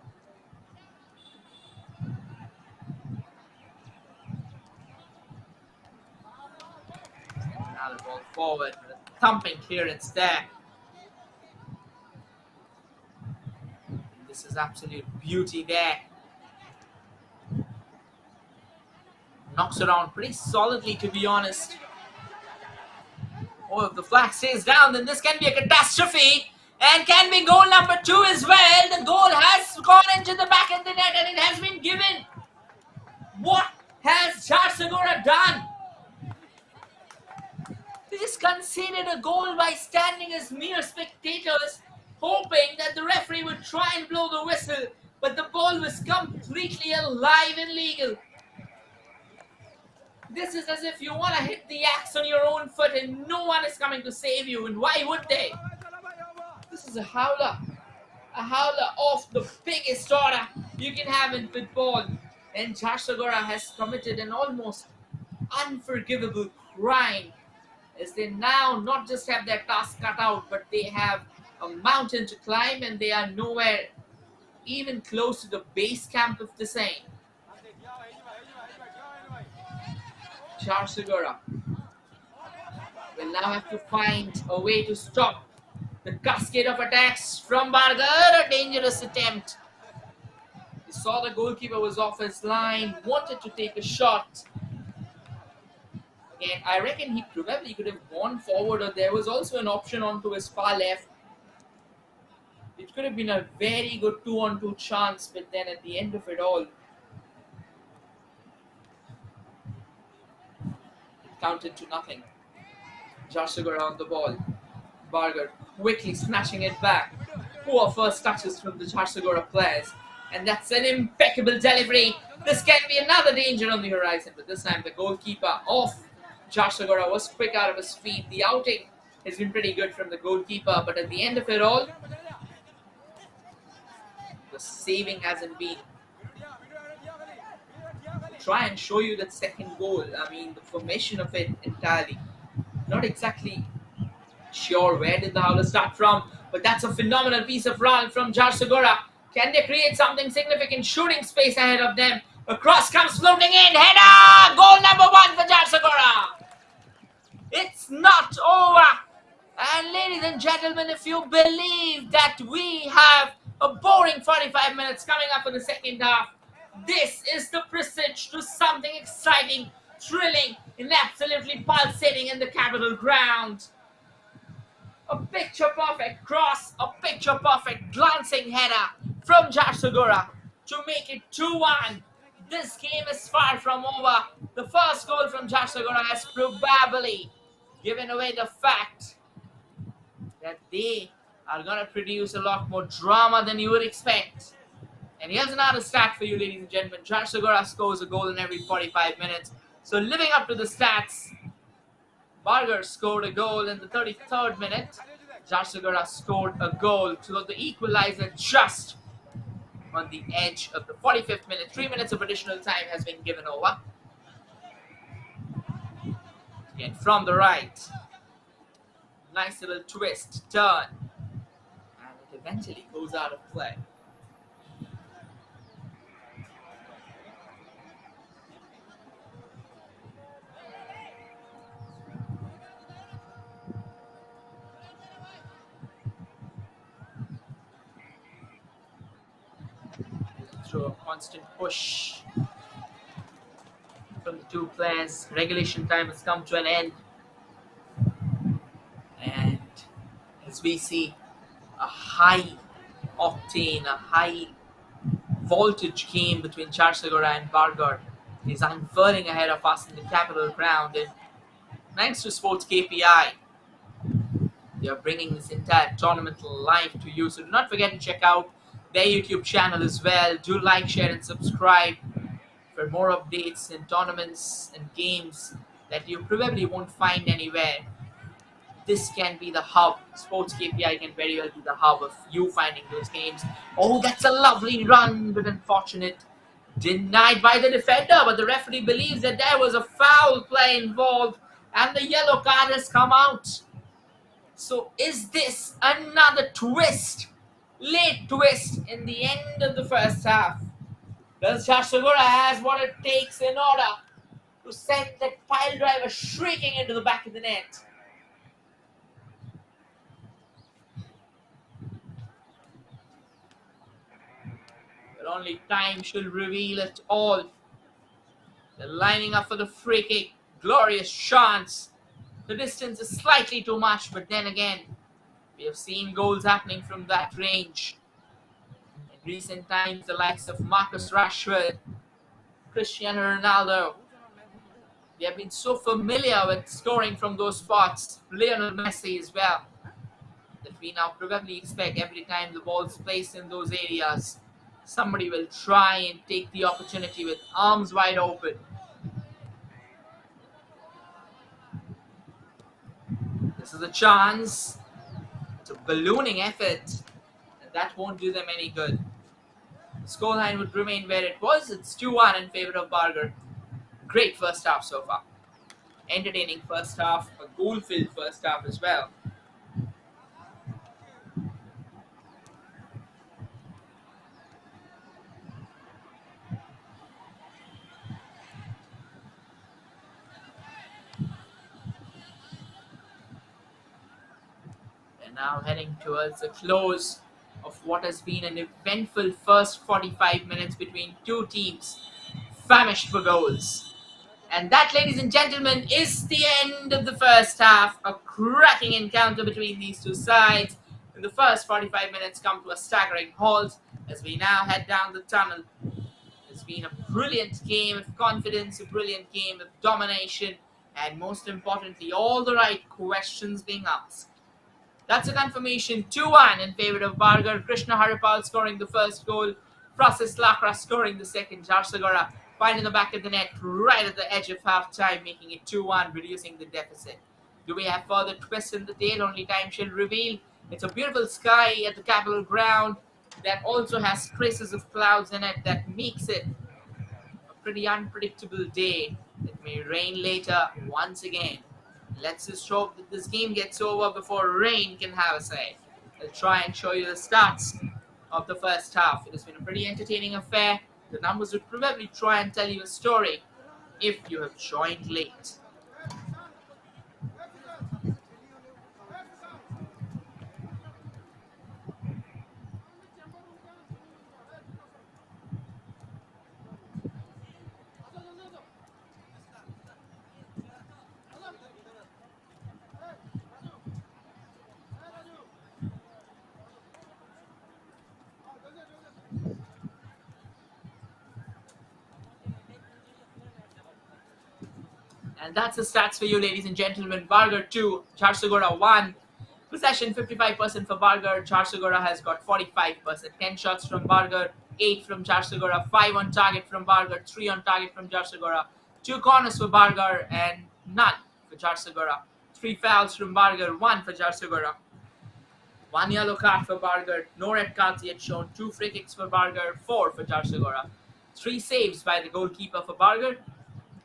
Now the ball forward with a thumping clearance there. This is absolute beauty there. Knocks around pretty solidly, to be honest. Oh, if the flag stays down, then this can be a catastrophe. And can be goal number 2 as well. The goal has gone into the back of the net and it has been given. What has Jharsuguda done? They just conceded a goal by standing as mere spectators, hoping that the referee would try and blow the whistle. But the ball was completely alive and legal. This is as if you want to hit the axe on your own foot and no one is coming to save you. And why would they? This is a howler. A howler of the biggest order you can have in football. And Jharsuguda has committed an almost unforgivable crime, as they now not just have their task cut out, but they have a mountain to climb and they are nowhere even close to the base camp of the same. Jharsuguda will now have to find a way to stop the cascade of attacks from Bargarh. A dangerous attempt. He saw the goalkeeper was off his line, wanted to take a shot. Again, I reckon he probably could have gone forward, or there was also an option onto his far left. It could have been a very good 2-on-2 chance, but then at the end of it all, it counted to nothing. Jharsuguda on the ball. Bargarh quickly snatching it back. Poor first touches from the Jharsuguda players. And that's an impeccable delivery. This can be another danger on the horizon, but this time the goalkeeper of Jharsuguda was quick out of his feet. The outing has been pretty good from the goalkeeper, but at the end of it all, the saving hasn't been. To try and show you that second goal, I mean, the formation of it entirely. Not exactly sure where did the howler start from, but that's a phenomenal piece of run from Jharsuguda. Can they create something significant? Shooting space ahead of them. A cross comes floating in. Header! Goal number 1 for Jharsuguda. It's not over. And ladies and gentlemen, if you believe that we have a boring 45 minutes coming up in the second half, this is the presage to something exciting, thrilling, and absolutely pulsating in the Capitol ground. A picture-perfect cross, a picture-perfect glancing header from Jharsuguda to make it 2-1. This game is far from over. The first goal from Jharsuguda has probably given away the fact that they are going to produce a lot more drama than you would expect. And here's another stat for you, ladies and gentlemen. Jharsuguda scores a goal in every 45 minutes. So living up to the stats, Bargarh scored a goal in the 33rd minute. Jharsuguda scored a goal to the equalizer just on the edge of the 45th minute. 3 minutes of additional time has been given over. Again, from the right. Nice little twist, turn. And it eventually goes out of play. Through a constant push. from the two players. Regulation time has come to an end, and as we see a high octane, a high voltage game between Jharsuguda and Bargarh is unfurling ahead of us in the capital ground. And thanks to Sports KPI, they are bringing this entire tournament live to you. So do not forget to check out their YouTube channel as well. Do like, share, and subscribe for more updates and tournaments and games that you probably won't find anywhere. This can be the hub. Sports KPI can very well be the hub of you finding those games. Oh, that's a lovely run, but unfortunate. Denied by the defender, but the referee believes that there was a foul play involved and the yellow card has come out. So is this another twist? Late twist in the end of the first half. Does Jharsuguda has what it takes in order to send that pile driver shrieking into the back of the net? But only time shall reveal it all. They're lining up for the free kick. Glorious chance. The distance is slightly too much, but then again, we have seen goals happening from that range. In recent times, the likes of Marcus Rashford, Cristiano Ronaldo, they have been so familiar with scoring from those spots. Lionel Messi as well. That we now probably expect every time the ball is placed in those areas, somebody will try and take the opportunity with arms wide open. This is a chance. It's a ballooning effort, and that won't do them any good. The scoreline would remain where it was. It's 2-1 in favor of Bargarh. Great first half so far. Entertaining first half, a goal-filled first half as well. And now heading towards the close of what has been an eventful first 45 minutes between two teams famished for goals. And that, ladies and gentlemen, is the end of the first half. A cracking encounter between these two sides. And the first 45 minutes come to a staggering halt as we now head down the tunnel. It's been a brilliant game of confidence, a brilliant game of domination, and most importantly, all the right questions being asked. That's a confirmation. 2-1 in favor of Bargarh. Krishna Haripal scoring the first goal. Francis Lakra scoring the second. Jharsuguda finding the back of the net right at the edge of half-time, making it 2-1, reducing the deficit. Do we have further twists in the tail? Only time shall reveal. It's a beautiful sky at the Capitol ground that also has traces of clouds in it that makes it a pretty unpredictable day. It may rain later once again. Let's just hope that this game gets over before rain can have a say. I'll try and show you the stats of the first half. It has been a pretty entertaining affair. The numbers would probably try and tell you a story if you have joined late. And that's the stats for you, ladies and gentlemen. Bargarh 2, Jharsuguda 1. Possession 55% for Bargarh. Jharsuguda has got 45%. 10 shots from Bargarh, 8 from Jharsuguda, 5 on target from Bargarh, 3 on target from Jharsuguda, 2 corners for Bargarh, and none for Jharsuguda. 3 fouls from Bargarh, 1 for Jharsuguda. 1 yellow card for Bargarh, no red cards yet shown. 2 free kicks for Bargarh, 4 for Jharsuguda. 3 saves by the goalkeeper for Bargarh,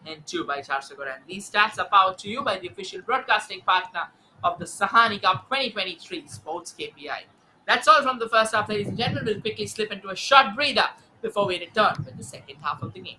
and 2 by Jharsuguda. And these stats are powered to you by the official broadcasting partner of the Sahani Cup 2023 Sports KPI. That's all from the first half, ladies and gentlemen. We'll quickly slip into a short breather before we return with the second half of the game.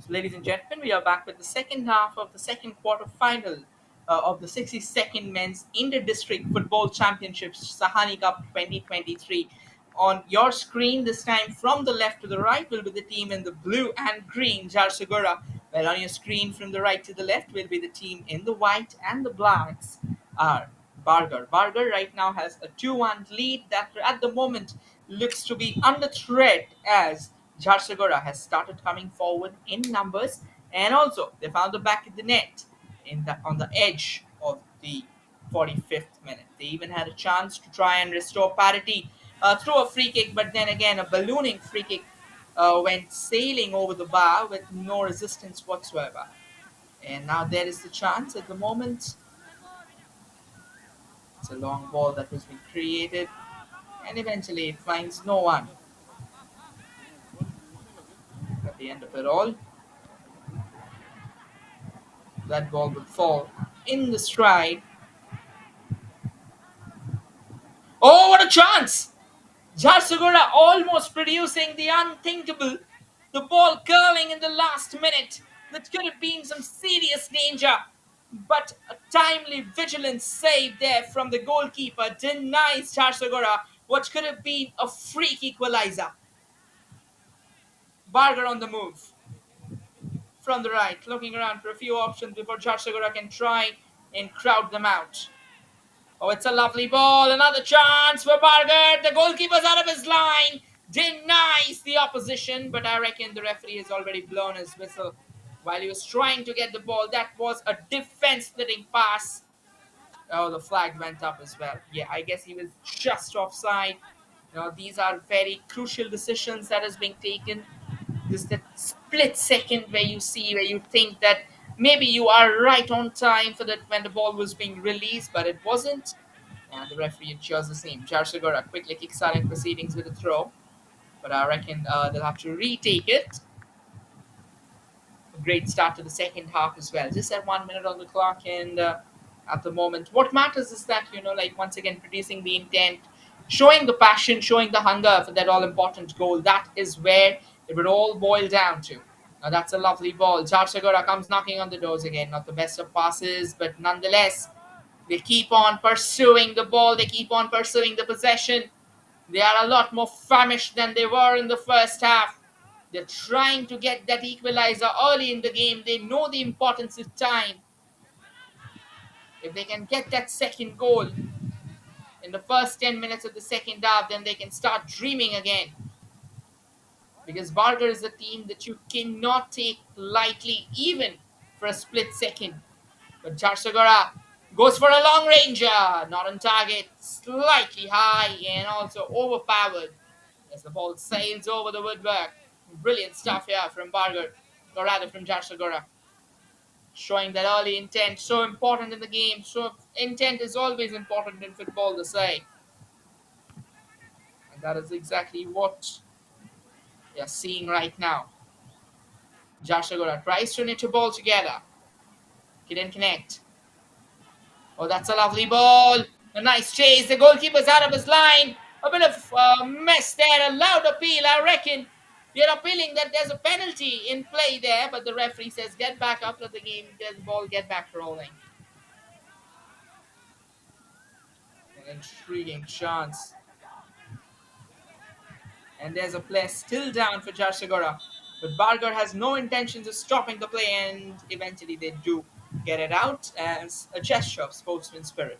So, ladies and gentlemen, we are back with the second half of the second quarter final of the 62nd Men's Inter-District Football Championships Sahani Cup 2023. On your screen, this time from the left to the right, will be the team in the blue and green, Jharsuguda. While on your screen from the right to the left will be the team in the white and the blacks are Bargarh. Bargarh right now has a 2-1 lead that at the moment looks to be under threat as Jharsuguda has started coming forward in numbers, and also they found the back of the net on the edge of the 45th minute. They even had a chance to try and restore parity through a free kick, but then again a ballooning free kick went sailing over the bar with no resistance whatsoever. And now there is the chance at the moment. It's a long ball that was being created, and eventually it finds no one. At the end of it all, that ball would fall in the stride. Oh, what a chance! Jharsuguda almost producing the unthinkable. The ball curling in the last minute. That could have been some serious danger. But a timely vigilant save there from the goalkeeper denies Jharsuguda what could have been a freak equalizer. Bargarh on the move. From the right, looking around for a few options before Jharsuguda can try and crowd them out. Oh, it's a lovely ball. Another chance for Bargarh. The goalkeeper's out of his line. Denies the opposition, but I reckon the referee has already blown his whistle while he was trying to get the ball. That was a defense-splitting pass. Oh, the flag went up as well. Yeah, I guess he was just offside. These are very crucial decisions that is being taken. This that split second where you think that maybe you are right on time for that when the ball was being released, but it wasn't. And the referee ensures the same. Jharsuguda quickly kickstarting proceedings with a throw, but I reckon they'll have to retake it. A great start to the second half as well. Just at 1 minute on the clock, and at the moment, what matters is that like once again, producing the intent, showing the passion, showing the hunger for that all important goal. That is where it would all boil down to. Now that's a lovely ball. Jharsuguda comes knocking on the doors again. Not the best of passes, but nonetheless, they keep on pursuing the ball. They keep on pursuing the possession. They are a lot more famished than they were in the first half. They're trying to get that equalizer early in the game. They know the importance of time. If they can get that second goal in the first 10 minutes of the second half, then they can start dreaming again. Because Bargarh is a team that you cannot take lightly, even for a split second. But Jharsuguda goes for a long ranger, not on target, slightly high and also overpowered as the ball sails over the woodwork. Brilliant stuff here from Bargarh, or rather from Jharsuguda, showing that early intent, so important in the game. So intent is always important in football, they say. And that is exactly what we are seeing right now. Jharsuguda tries to knit a ball together. He didn't connect. Oh, that's a lovely ball. A nice chase. The goalkeeper's out of his line. A bit of mess there. A loud appeal, I reckon. They're appealing that there's a penalty in play there, but the referee says get back after the game. Get the ball, get back rolling. An intriguing chance. And there's a play still down for Jharsuguda. But Bargarh has no intentions of stopping the play, and eventually they do get it out as a gesture of sportsman spirit.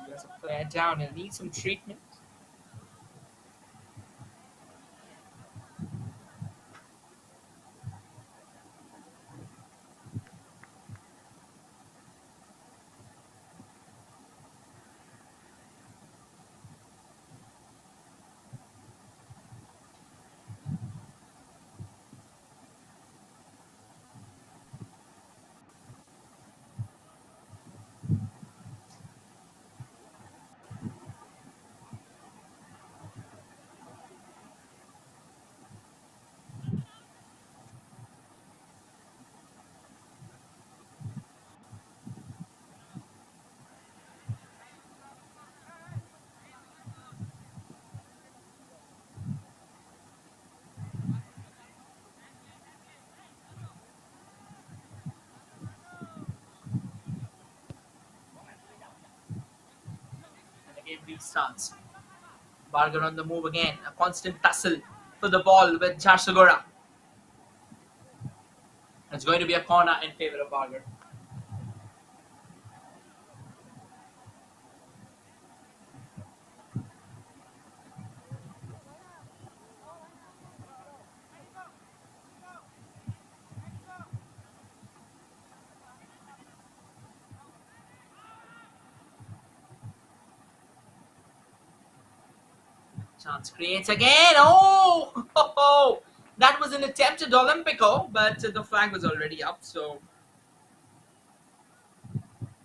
There's a player down and needs some treatment. game restarts. Bargarh on the move again. A constant tussle for the ball with Jharsuguda. It's going to be a corner in favor of Bargarh. Chance creates again. Oh! That was an attempted Olympico, but the flag was already up, so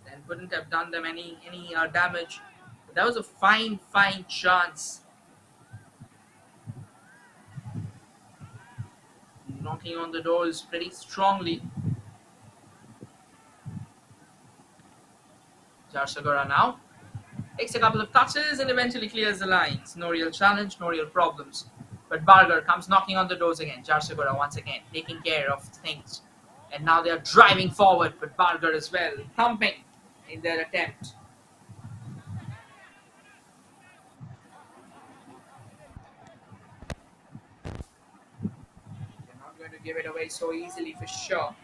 then wouldn't have done them any damage. But that was a fine chance. Knocking on the doors pretty strongly. Jharsuguda now takes a couple of touches and eventually clears the lines. No real challenge, no real problems. But Bargarh comes knocking on the doors again. Jharsuguda once again taking care of things. And now they are driving forward, but Bargarh as well, thumping in their attempt. They're not going to give it away so easily for sure.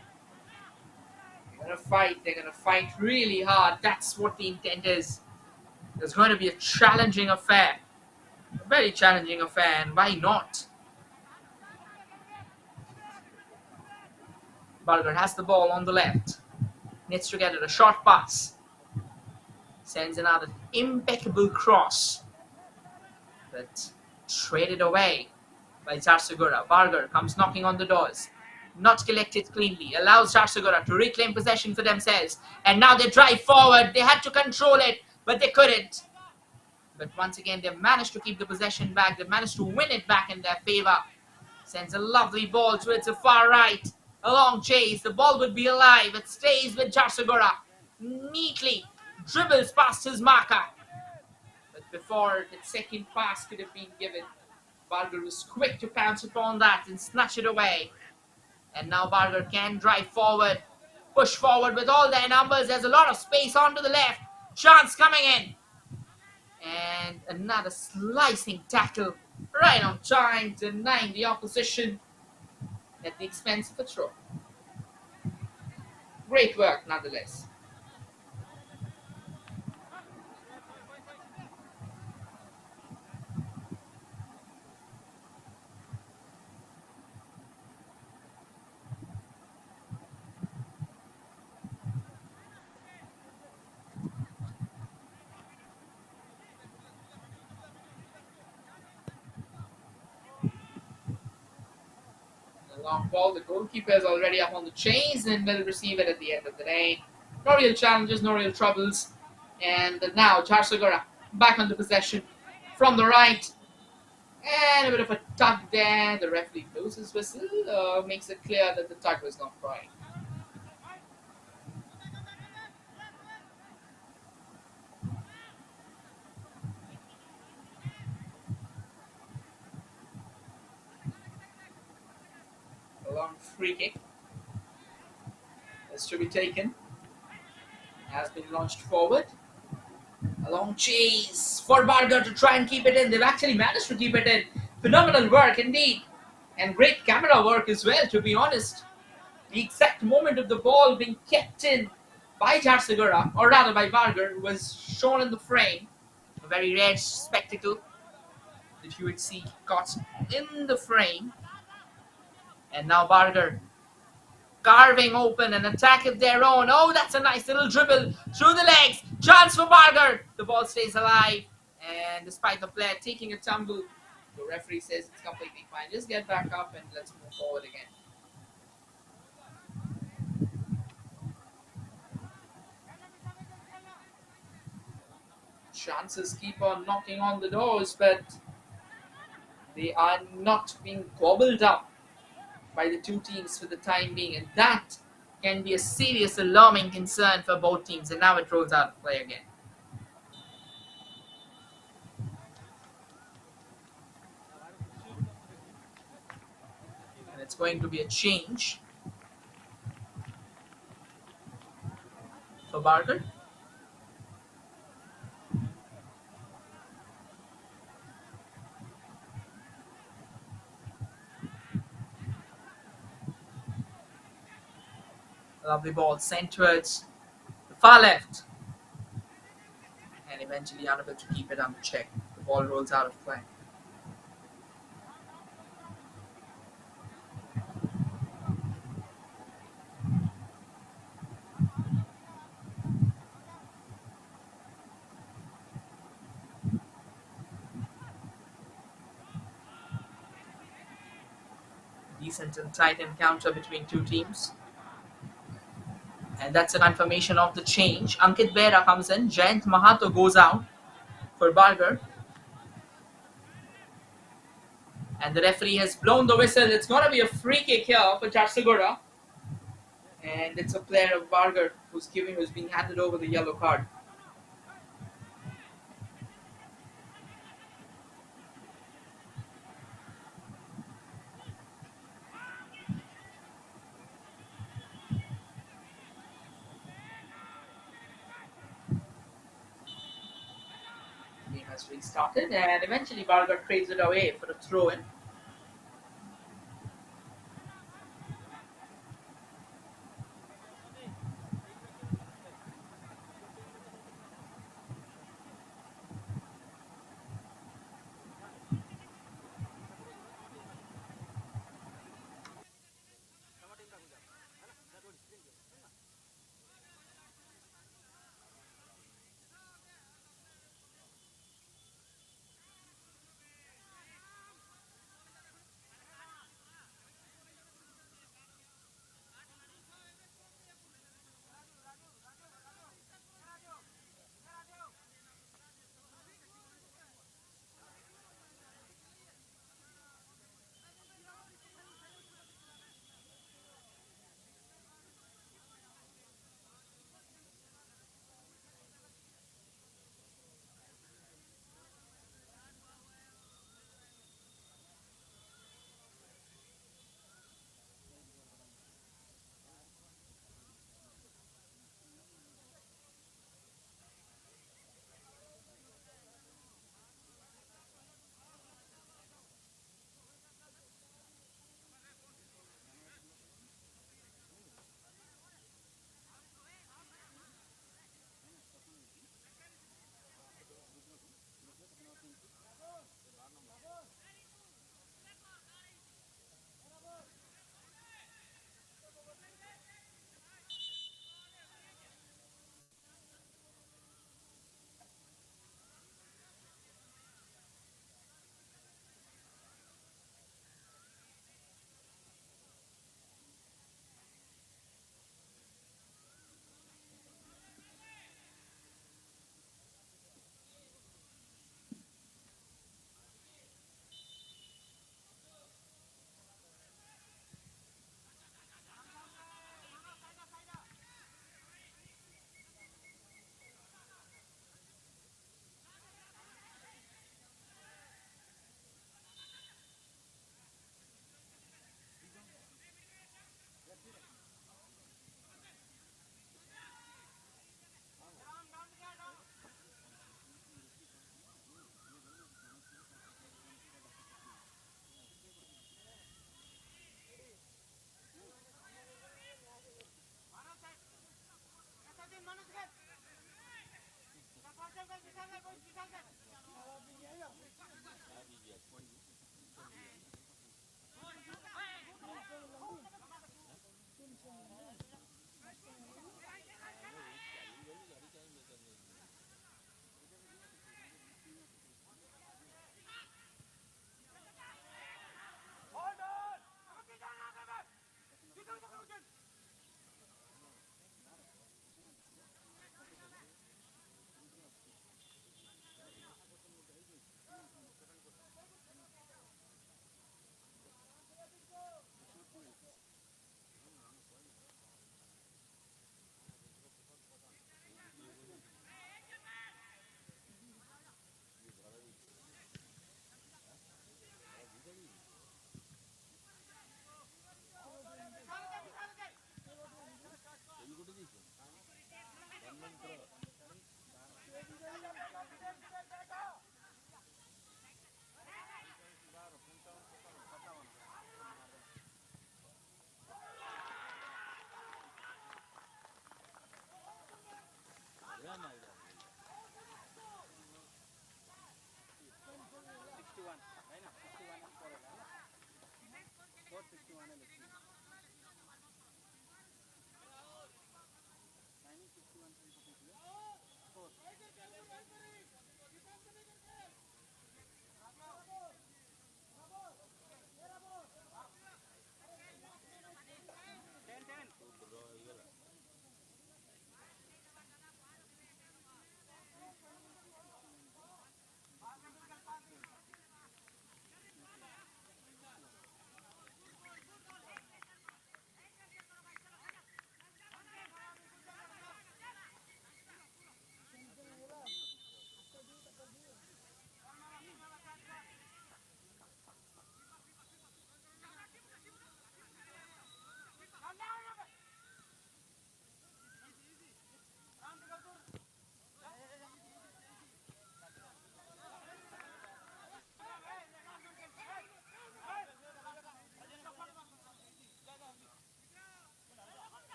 They're going to fight really hard. That's what the intent is. There's going to be a challenging affair. A very challenging affair, and why not? Bargarh has the ball on the left. Needs to get it a short pass. Sends another impeccable cross. But traded away by Jharsuguda. Bargarh comes knocking on the doors. Not collected cleanly. Allows Jharsuguda to reclaim possession for themselves. And now they drive forward. They had to control it, but they couldn't. But once again, they managed to keep the possession back. They managed to win it back in their favor. Sends a lovely ball towards the far right. A long chase. The ball would be alive. It stays with Jharsuguda. Neatly dribbles past his marker. But before the second pass could have been given, Bargarh was quick to pounce upon that and snatch it away. And now Bargarh can drive forward. Push forward with all their numbers. There's a lot of space onto the left. Chance coming in. And another slicing tackle right on time, denying the opposition at the expense of a throw. Great work nonetheless. Long ball, the goalkeeper is already up on the chase and will receive it at the end of the day. No real challenges, no real troubles. And now Jharsuguda back on the possession from the right. And a bit of a tug there. The referee blows his whistle, makes it clear that the tug was not right. A long free kick is to be taken. Has been launched forward. A long chase for Bargarh to try and keep it in. They've actually managed to keep it in. Phenomenal work indeed. And great camera work as well, to be honest. The exact moment of the ball being kept in by Jharsuguda, or rather by Bargarh, was shown in the frame. A very rare spectacle that you would see caught in the frame. And now Bargarh carving open an attack of their own. Oh, that's a nice little dribble through the legs. Chance for Bargarh. The ball stays alive. And despite the player taking a tumble, the referee says it's completely fine. Just get back up and let's move forward again. Chances keep on knocking on the doors, but they are not being gobbled up by the two teams for the time being, and that can be a serious alarming concern for both teams. And now it rolls out of play again. And it's going to be a change for Bargarh. Lovely ball sent towards the far left, and eventually unable to keep it under check. The ball rolls out of play. Decent and tight encounter between two teams. And that's a confirmation of the change. Ankit Bera comes in. Jayant Mahato goes out for Bargarh. And the referee has blown the whistle. It's going to be a free kick here for Jharsuguda. And it's a player of Bargarh who's being handed over the yellow card. The game has restarted, and eventually Bargarh trades it away for a throw in.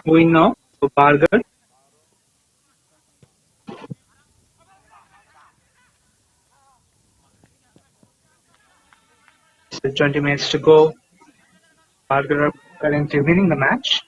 Moving now to Bargarh. With 20 minutes to go, Bargarh are currently winning the match.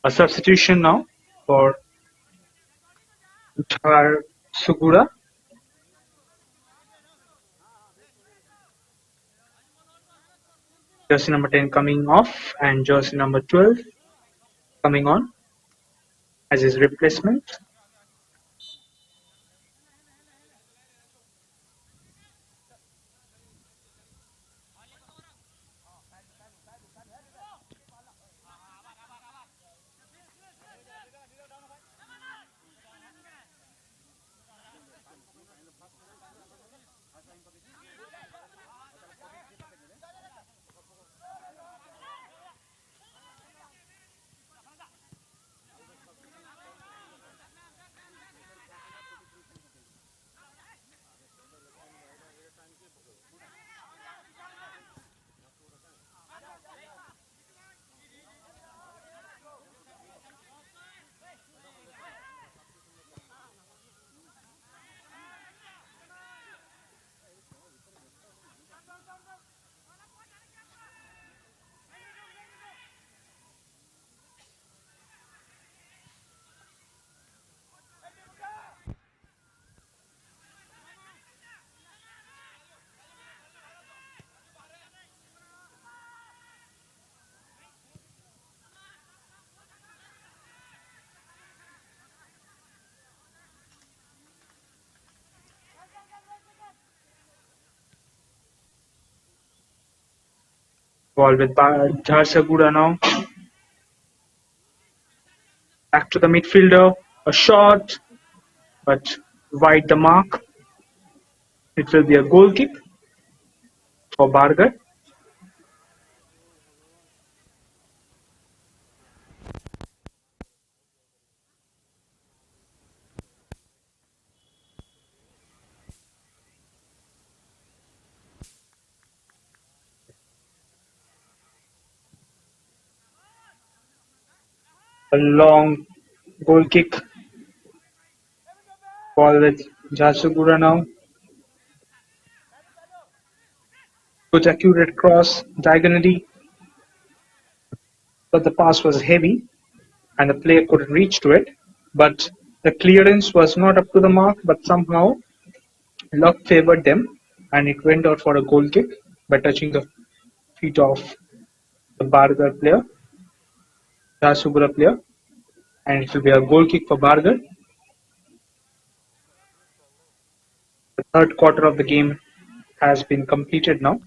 A substitution now for Jharsuguda. Jersey number 10 coming off and jersey number 12 coming on as his replacement. Ball with Jharsuguda now. Back to the midfielder. A shot, but wide the mark. It will be a goal kick for Bargarh. A long goal kick. Ball with Jharsuguda now. Good accurate cross diagonally, but the pass was heavy and the player couldn't reach to it. But the clearance was not up to the mark, but somehow luck favored them and it went out for a goal kick by touching the feet of the Bargarh player, Jharsuguda player, and it will be a goal kick for Bargarh. The third quarter of the game has been completed now.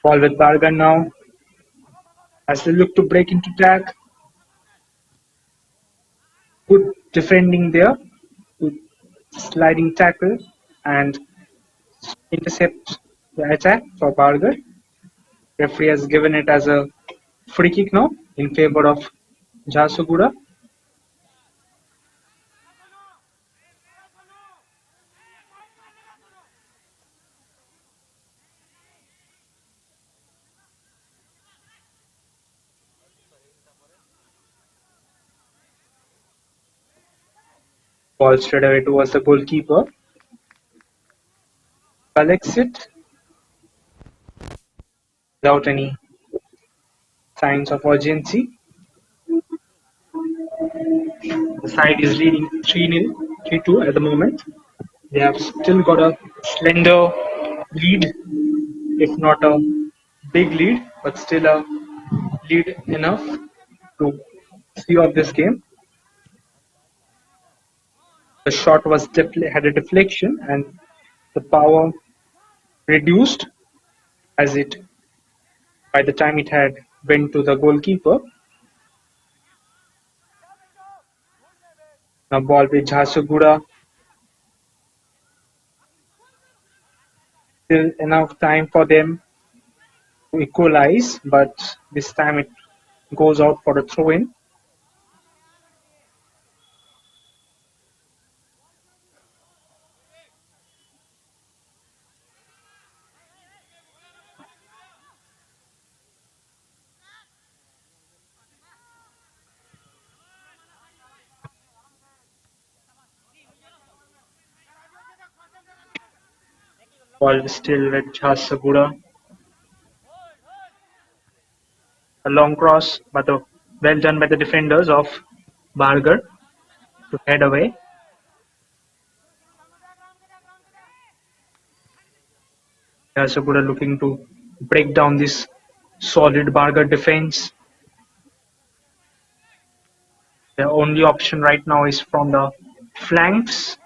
Ball with Bargarh now as they look to break into attack. Good defending there. Good sliding tackle and intercept the attack for Bargarh. Referee has given it as a free kick now in favor of Jharsuguda. Ball straight away towards the goalkeeper. Collects it without any signs of urgency. The side is leading 3-0, 3-2 at the moment. They have still got a slender lead, if not a big lead, but still a lead enough to see off this game. The shot was had a deflection and the power reduced as it by the time it had went to the goalkeeper. Now ball with Jharsuguda. Still enough time for them to equalize, but this time it goes out for a throw in. Ball still with Jharsuguda. A long cross, but well done by the defenders of Bargarh to head away. Jharsuguda looking to break down this solid Bargarh defense. The only option right now is from the flanks.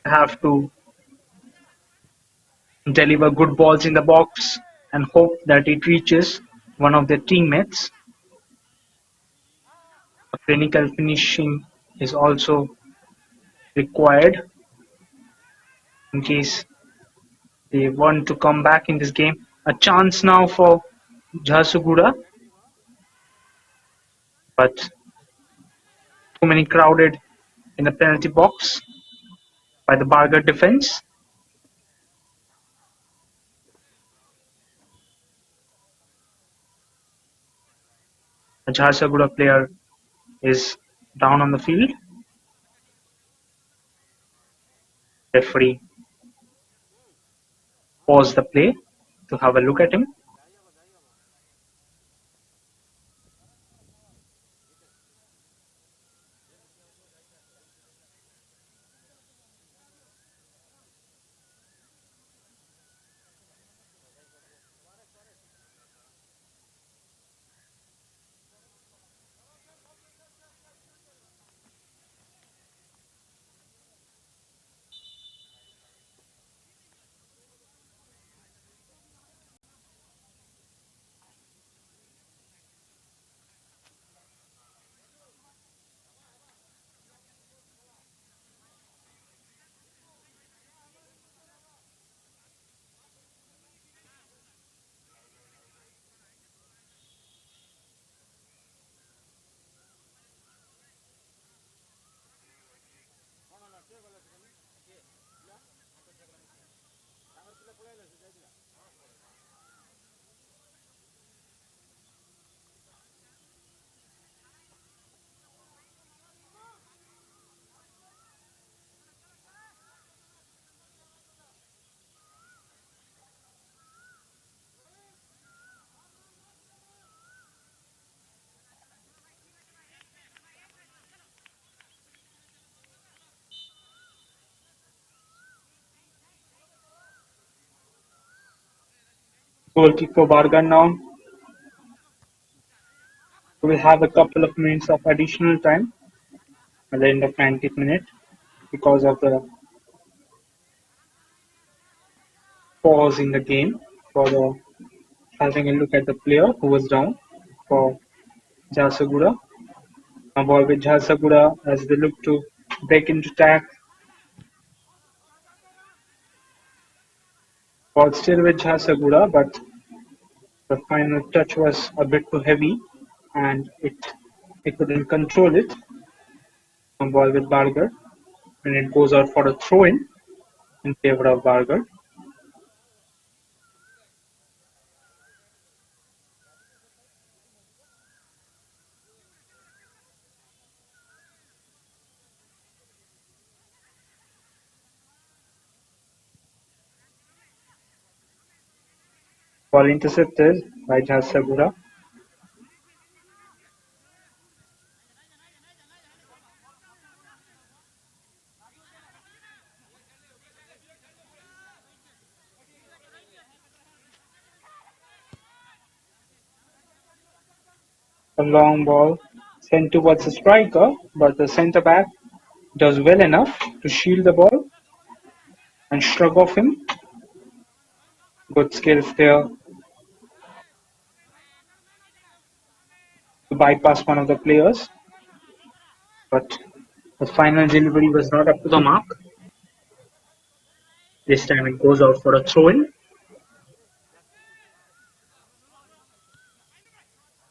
They have to deliver good balls in the box and hope that it reaches one of their teammates. A clinical finishing is also required in case they want to come back in this game. A chance now for Jharsuguda, but too many crowded in the penalty box by the Bargarh defense. A Jharsuguda player is down on the field. Referee paused the play to have a look at him. Goal kick for Bargarh now. We will have a couple of minutes of additional time at the end of 90th minute because of the pause in the game for the having a look at the player who was down for Jharsuguda. A ball with Jharsuguda as they look to break into attack. Ball still with Jharsuguda, but the final touch was a bit too heavy and it couldn't control it. A ball with Bargarh and it goes out for a throw in favor of Bargarh. Ball intercepted by Jharsuguda. A long ball sent towards the striker, but the centre back does well enough to shield the ball and shrug off him. Good skills there to bypass one of the players, but the final delivery was not up to the mark. This time it goes out for a throw in.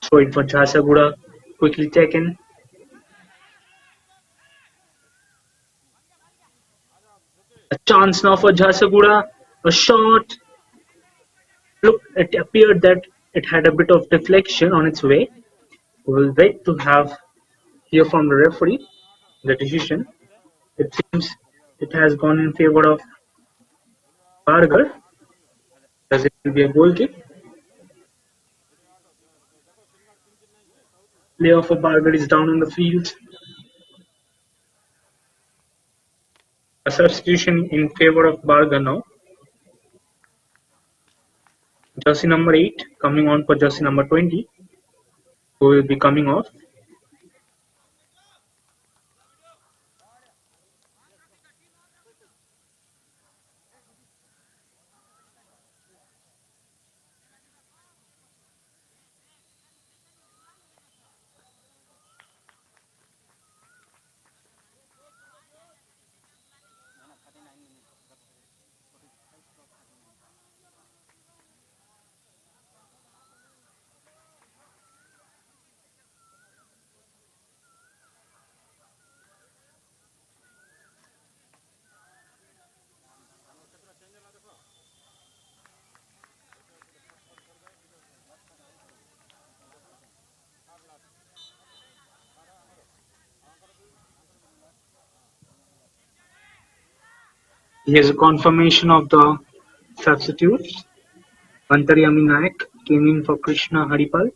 Throw in for Jharsuguda, quickly taken. A chance now for Jharsuguda. A shot. Look, it appeared that it had a bit of deflection on its way. We will wait to hear from the referee the decision. It seems it has gone in favor of Bargarh, as it will be a goal kick. Player for Bargarh is down on the field. A substitution in favor of Bargarh now. Jersey number 8 coming on for jersey number 20, who will be coming off. Here's a confirmation of the substitutes. Antaryami Nayak came in for Krishna Haripal.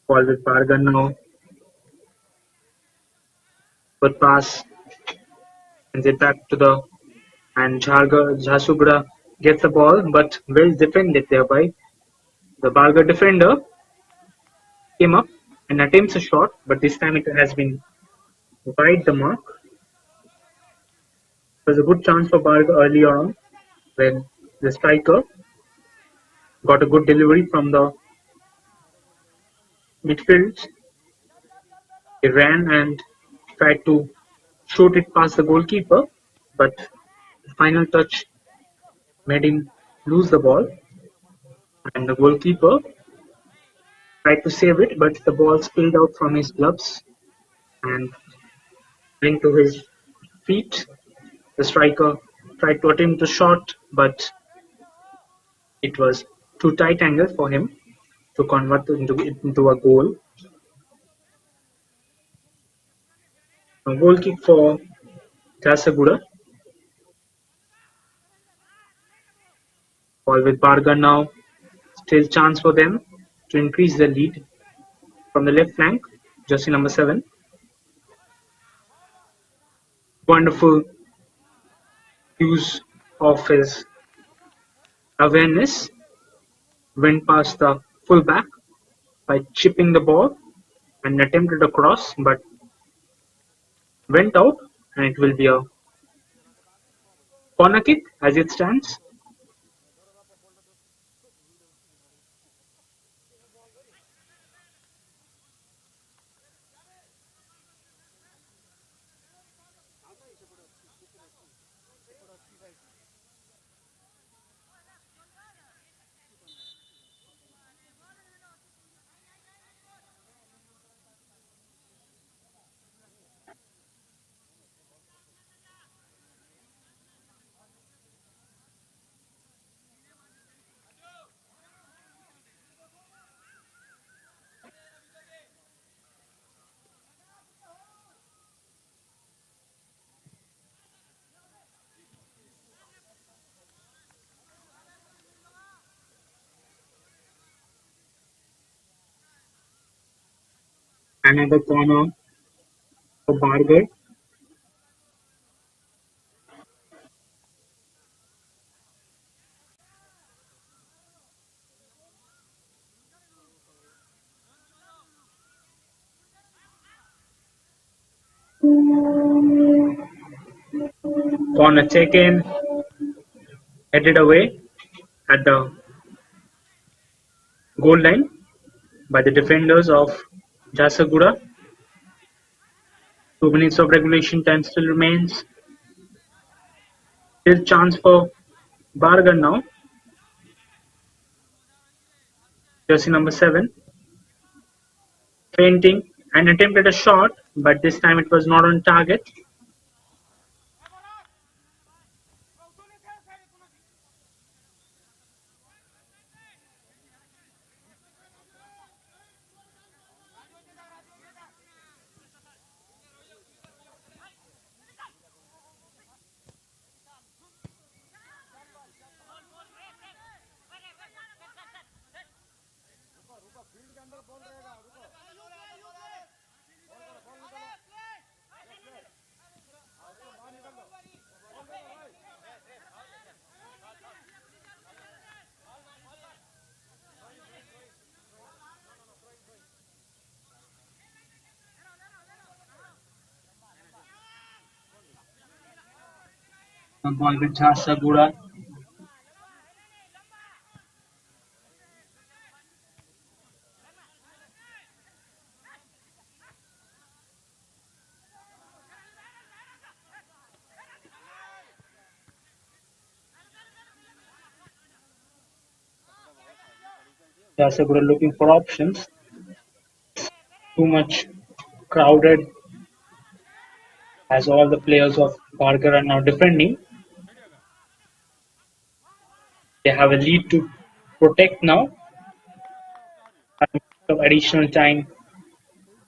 Ball with Bargarh now. Good pass. Sends it back to the and Jharsuguda gets the ball, but well defended thereby. The Bargarh defender came up and attempts a shot, but this time it has been wide the mark. It was a good chance for Bargarh earlier on when the striker got a good delivery from the midfield. He ran and tried to shoot it past the goalkeeper, but the final touch made him lose the ball, and the goalkeeper tried to save it, but the ball spilled out from his gloves and went to his feet. The striker tried to attempt the shot, but it was too tight angle for him to convert into a goal. A goal kick for Jharsuguda. Ball with Bargarh now. Still chance for them to increase the lead from the left flank. Jersey number 7. Wonderful use of his awareness. Went past the fullback by chipping the ball and attempted a cross, but went out, and it will be a corner kick as it stands. Another corner for Bargarh. Corner taken, headed away at the goal line by the defenders of Jharsuguda. 2 minutes of regulation time still remains. Still chance for Bargarh now. Jersey number 7. Feinting and attempted a shot, but this time it was not on target. A ball with Jharsuguda. Jharsuguda looking for options. Too much crowded as all the players of Bargarh are now defending. They have a lead to protect now. Of additional time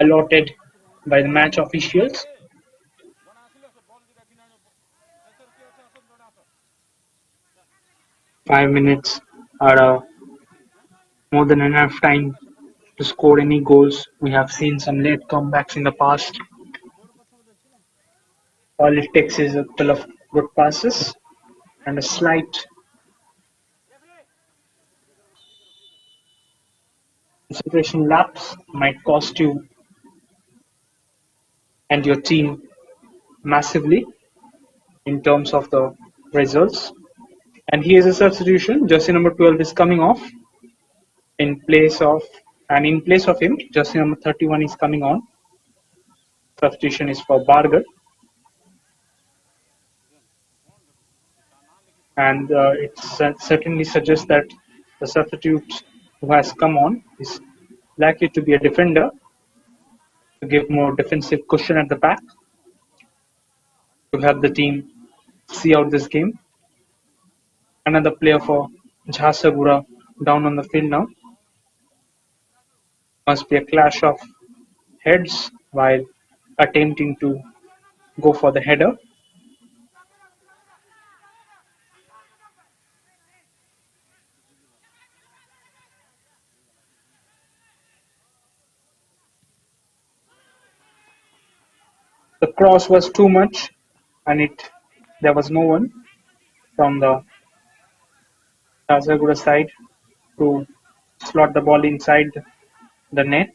allotted by the match officials. 5 minutes are more than enough time to score any goals. We have seen some late comebacks in the past. All it takes is a couple of good passes and a slight concentration lapse might cost you and your team massively in terms of the results. And here's a substitution. Jersey number 12 is coming off in place of, and in place of him, jersey number 31 is coming on. Substitution is for Bargarh. And it certainly suggests that the substitute who has come on is likely to be a defender to give more defensive cushion at the back to help the team see out this game. Another player for Jharsuguda down on the field now. Must be a clash of heads while attempting to go for the header. cross was too much, and there was no one from the Jharsuguda side to slot the ball inside the net.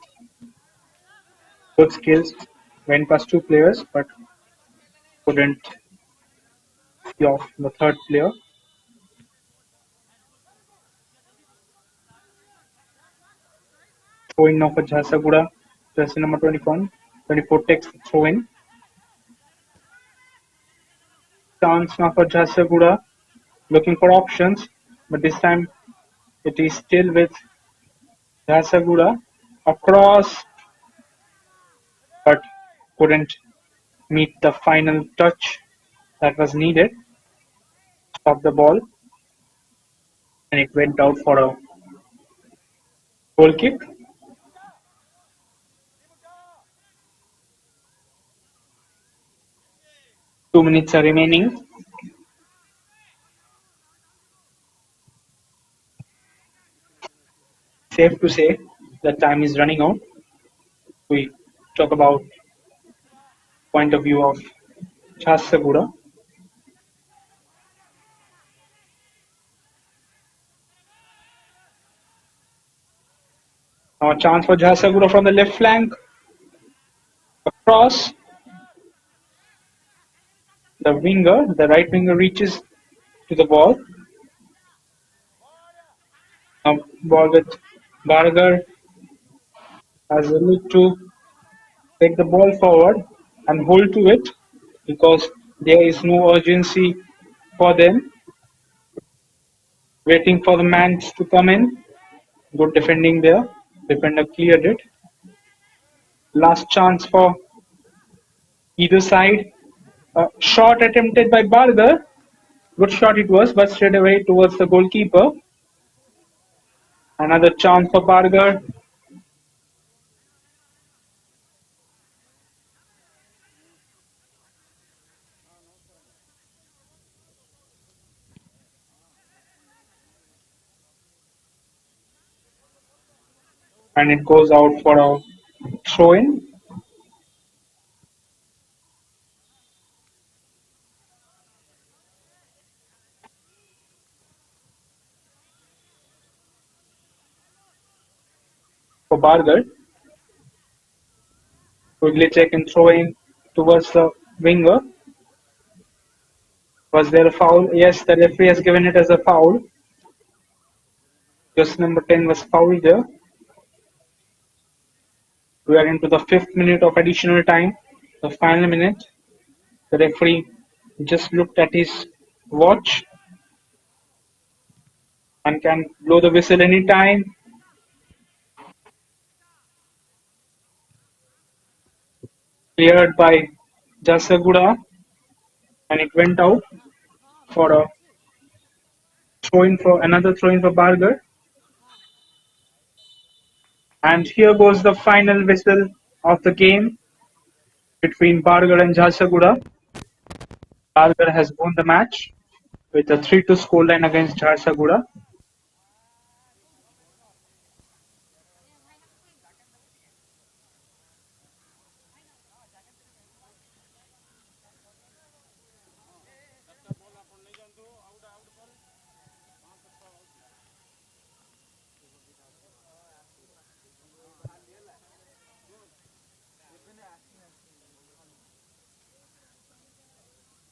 Good skills went past two players, but couldn't see off the third player. Throw in now for Jharsuguda. Jersey number 24. 24 takes the throw in. Chance now for Jharsuguda. Looking for options, but this time it is still with Jharsuguda. Across, but couldn't meet the final touch that was needed. Stop the ball, and it went out for a goal kick. 2 minutes are remaining. Safe to say that time is running out. We talk about point of view of Jharsuguda. Now a chance for Jharsuguda from the left flank. Across, the right winger reaches to the ball. Now ball with Bargarh has a look to take the ball forward and hold to it because there is no urgency for them. Waiting for the man to come in. Good defending there. Defender cleared it. Last chance for either side. A shot attempted by Bargar. Good shot it was, but straight away towards the goalkeeper. Another chance for Bargar. And it goes out for a throw in for Bargar. Quickly check and throw in towards the winger. Was there a foul? Yes, the referee has given it as a foul. Just number 10 was fouled there. We are into the 5th minute of additional time, the final minute. The referee just looked at his watch and can blow the whistle anytime. Cleared by Jharsuguda, and it went out for a throw in for Bargar. And here goes the final whistle of the game between Bargar and Jharsuguda. Bargar has won the match with a 3-2 scoreline against Jharsuguda.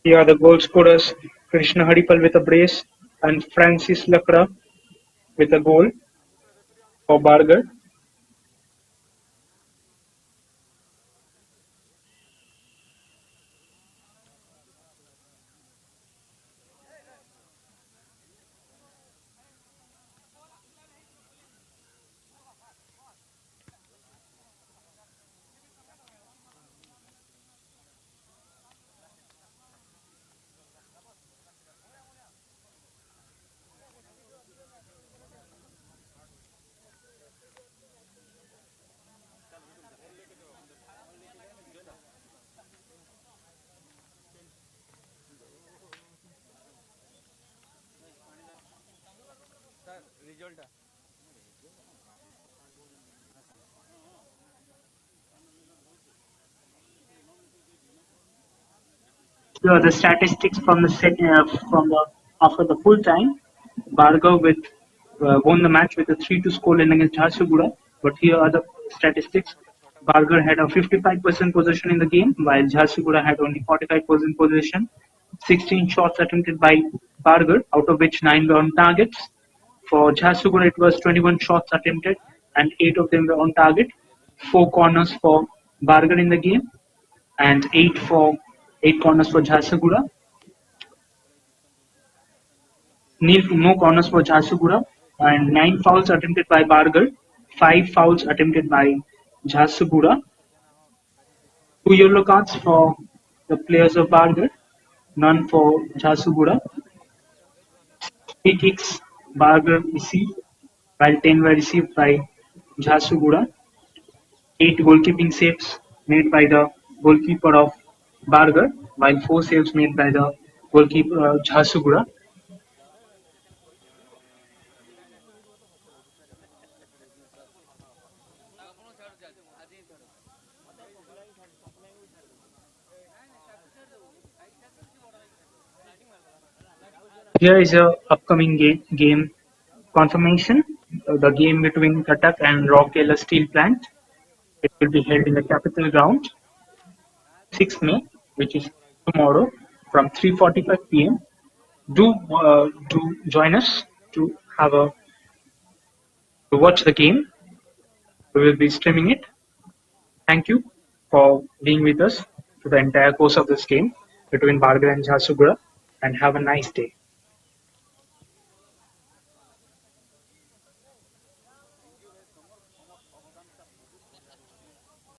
Here are the goal scorers: Krishna Hadipal with a brace and Francis Lakra with a goal for Bargar. The statistics from the from the after the full time, Bargarh with won the match with a 3-2 scoreline against Jharsuguda. But here are the statistics. Bargarh had a 55% possession in the game, while Jharsuguda had only 45% possession. 16 shots attempted by Bargarh, out of which 9 were on targets. For Jharsuguda, it was 21 shots attempted, and 8 of them were on target. 4 corners for Bargarh in the game, and 8 corners for Jharsuguda. No corners for Jharsuguda, and 9 fouls attempted by Bargarh, 5 fouls attempted by Jharsuguda, 2 yellow cards for the players of Bargarh, none for Jharsuguda. Free kicks Bargarh received, while 10 were received by Jharsuguda. 8 goalkeeping saves made by the goalkeeper of Bargarh, while 4 saves made by the goalkeeper Jharsuguda. Here is a upcoming game confirmation. The game between Cuttack and Rockdale Steel Plant. It will be held in the Capital Ground, 6th May, which is tomorrow, from 3:45 p.m. Do join us to have a to watch the game. We will be streaming it. Thank you for being with us for the entire course of this game between Bargarh and Jharsuguda, and have a nice day.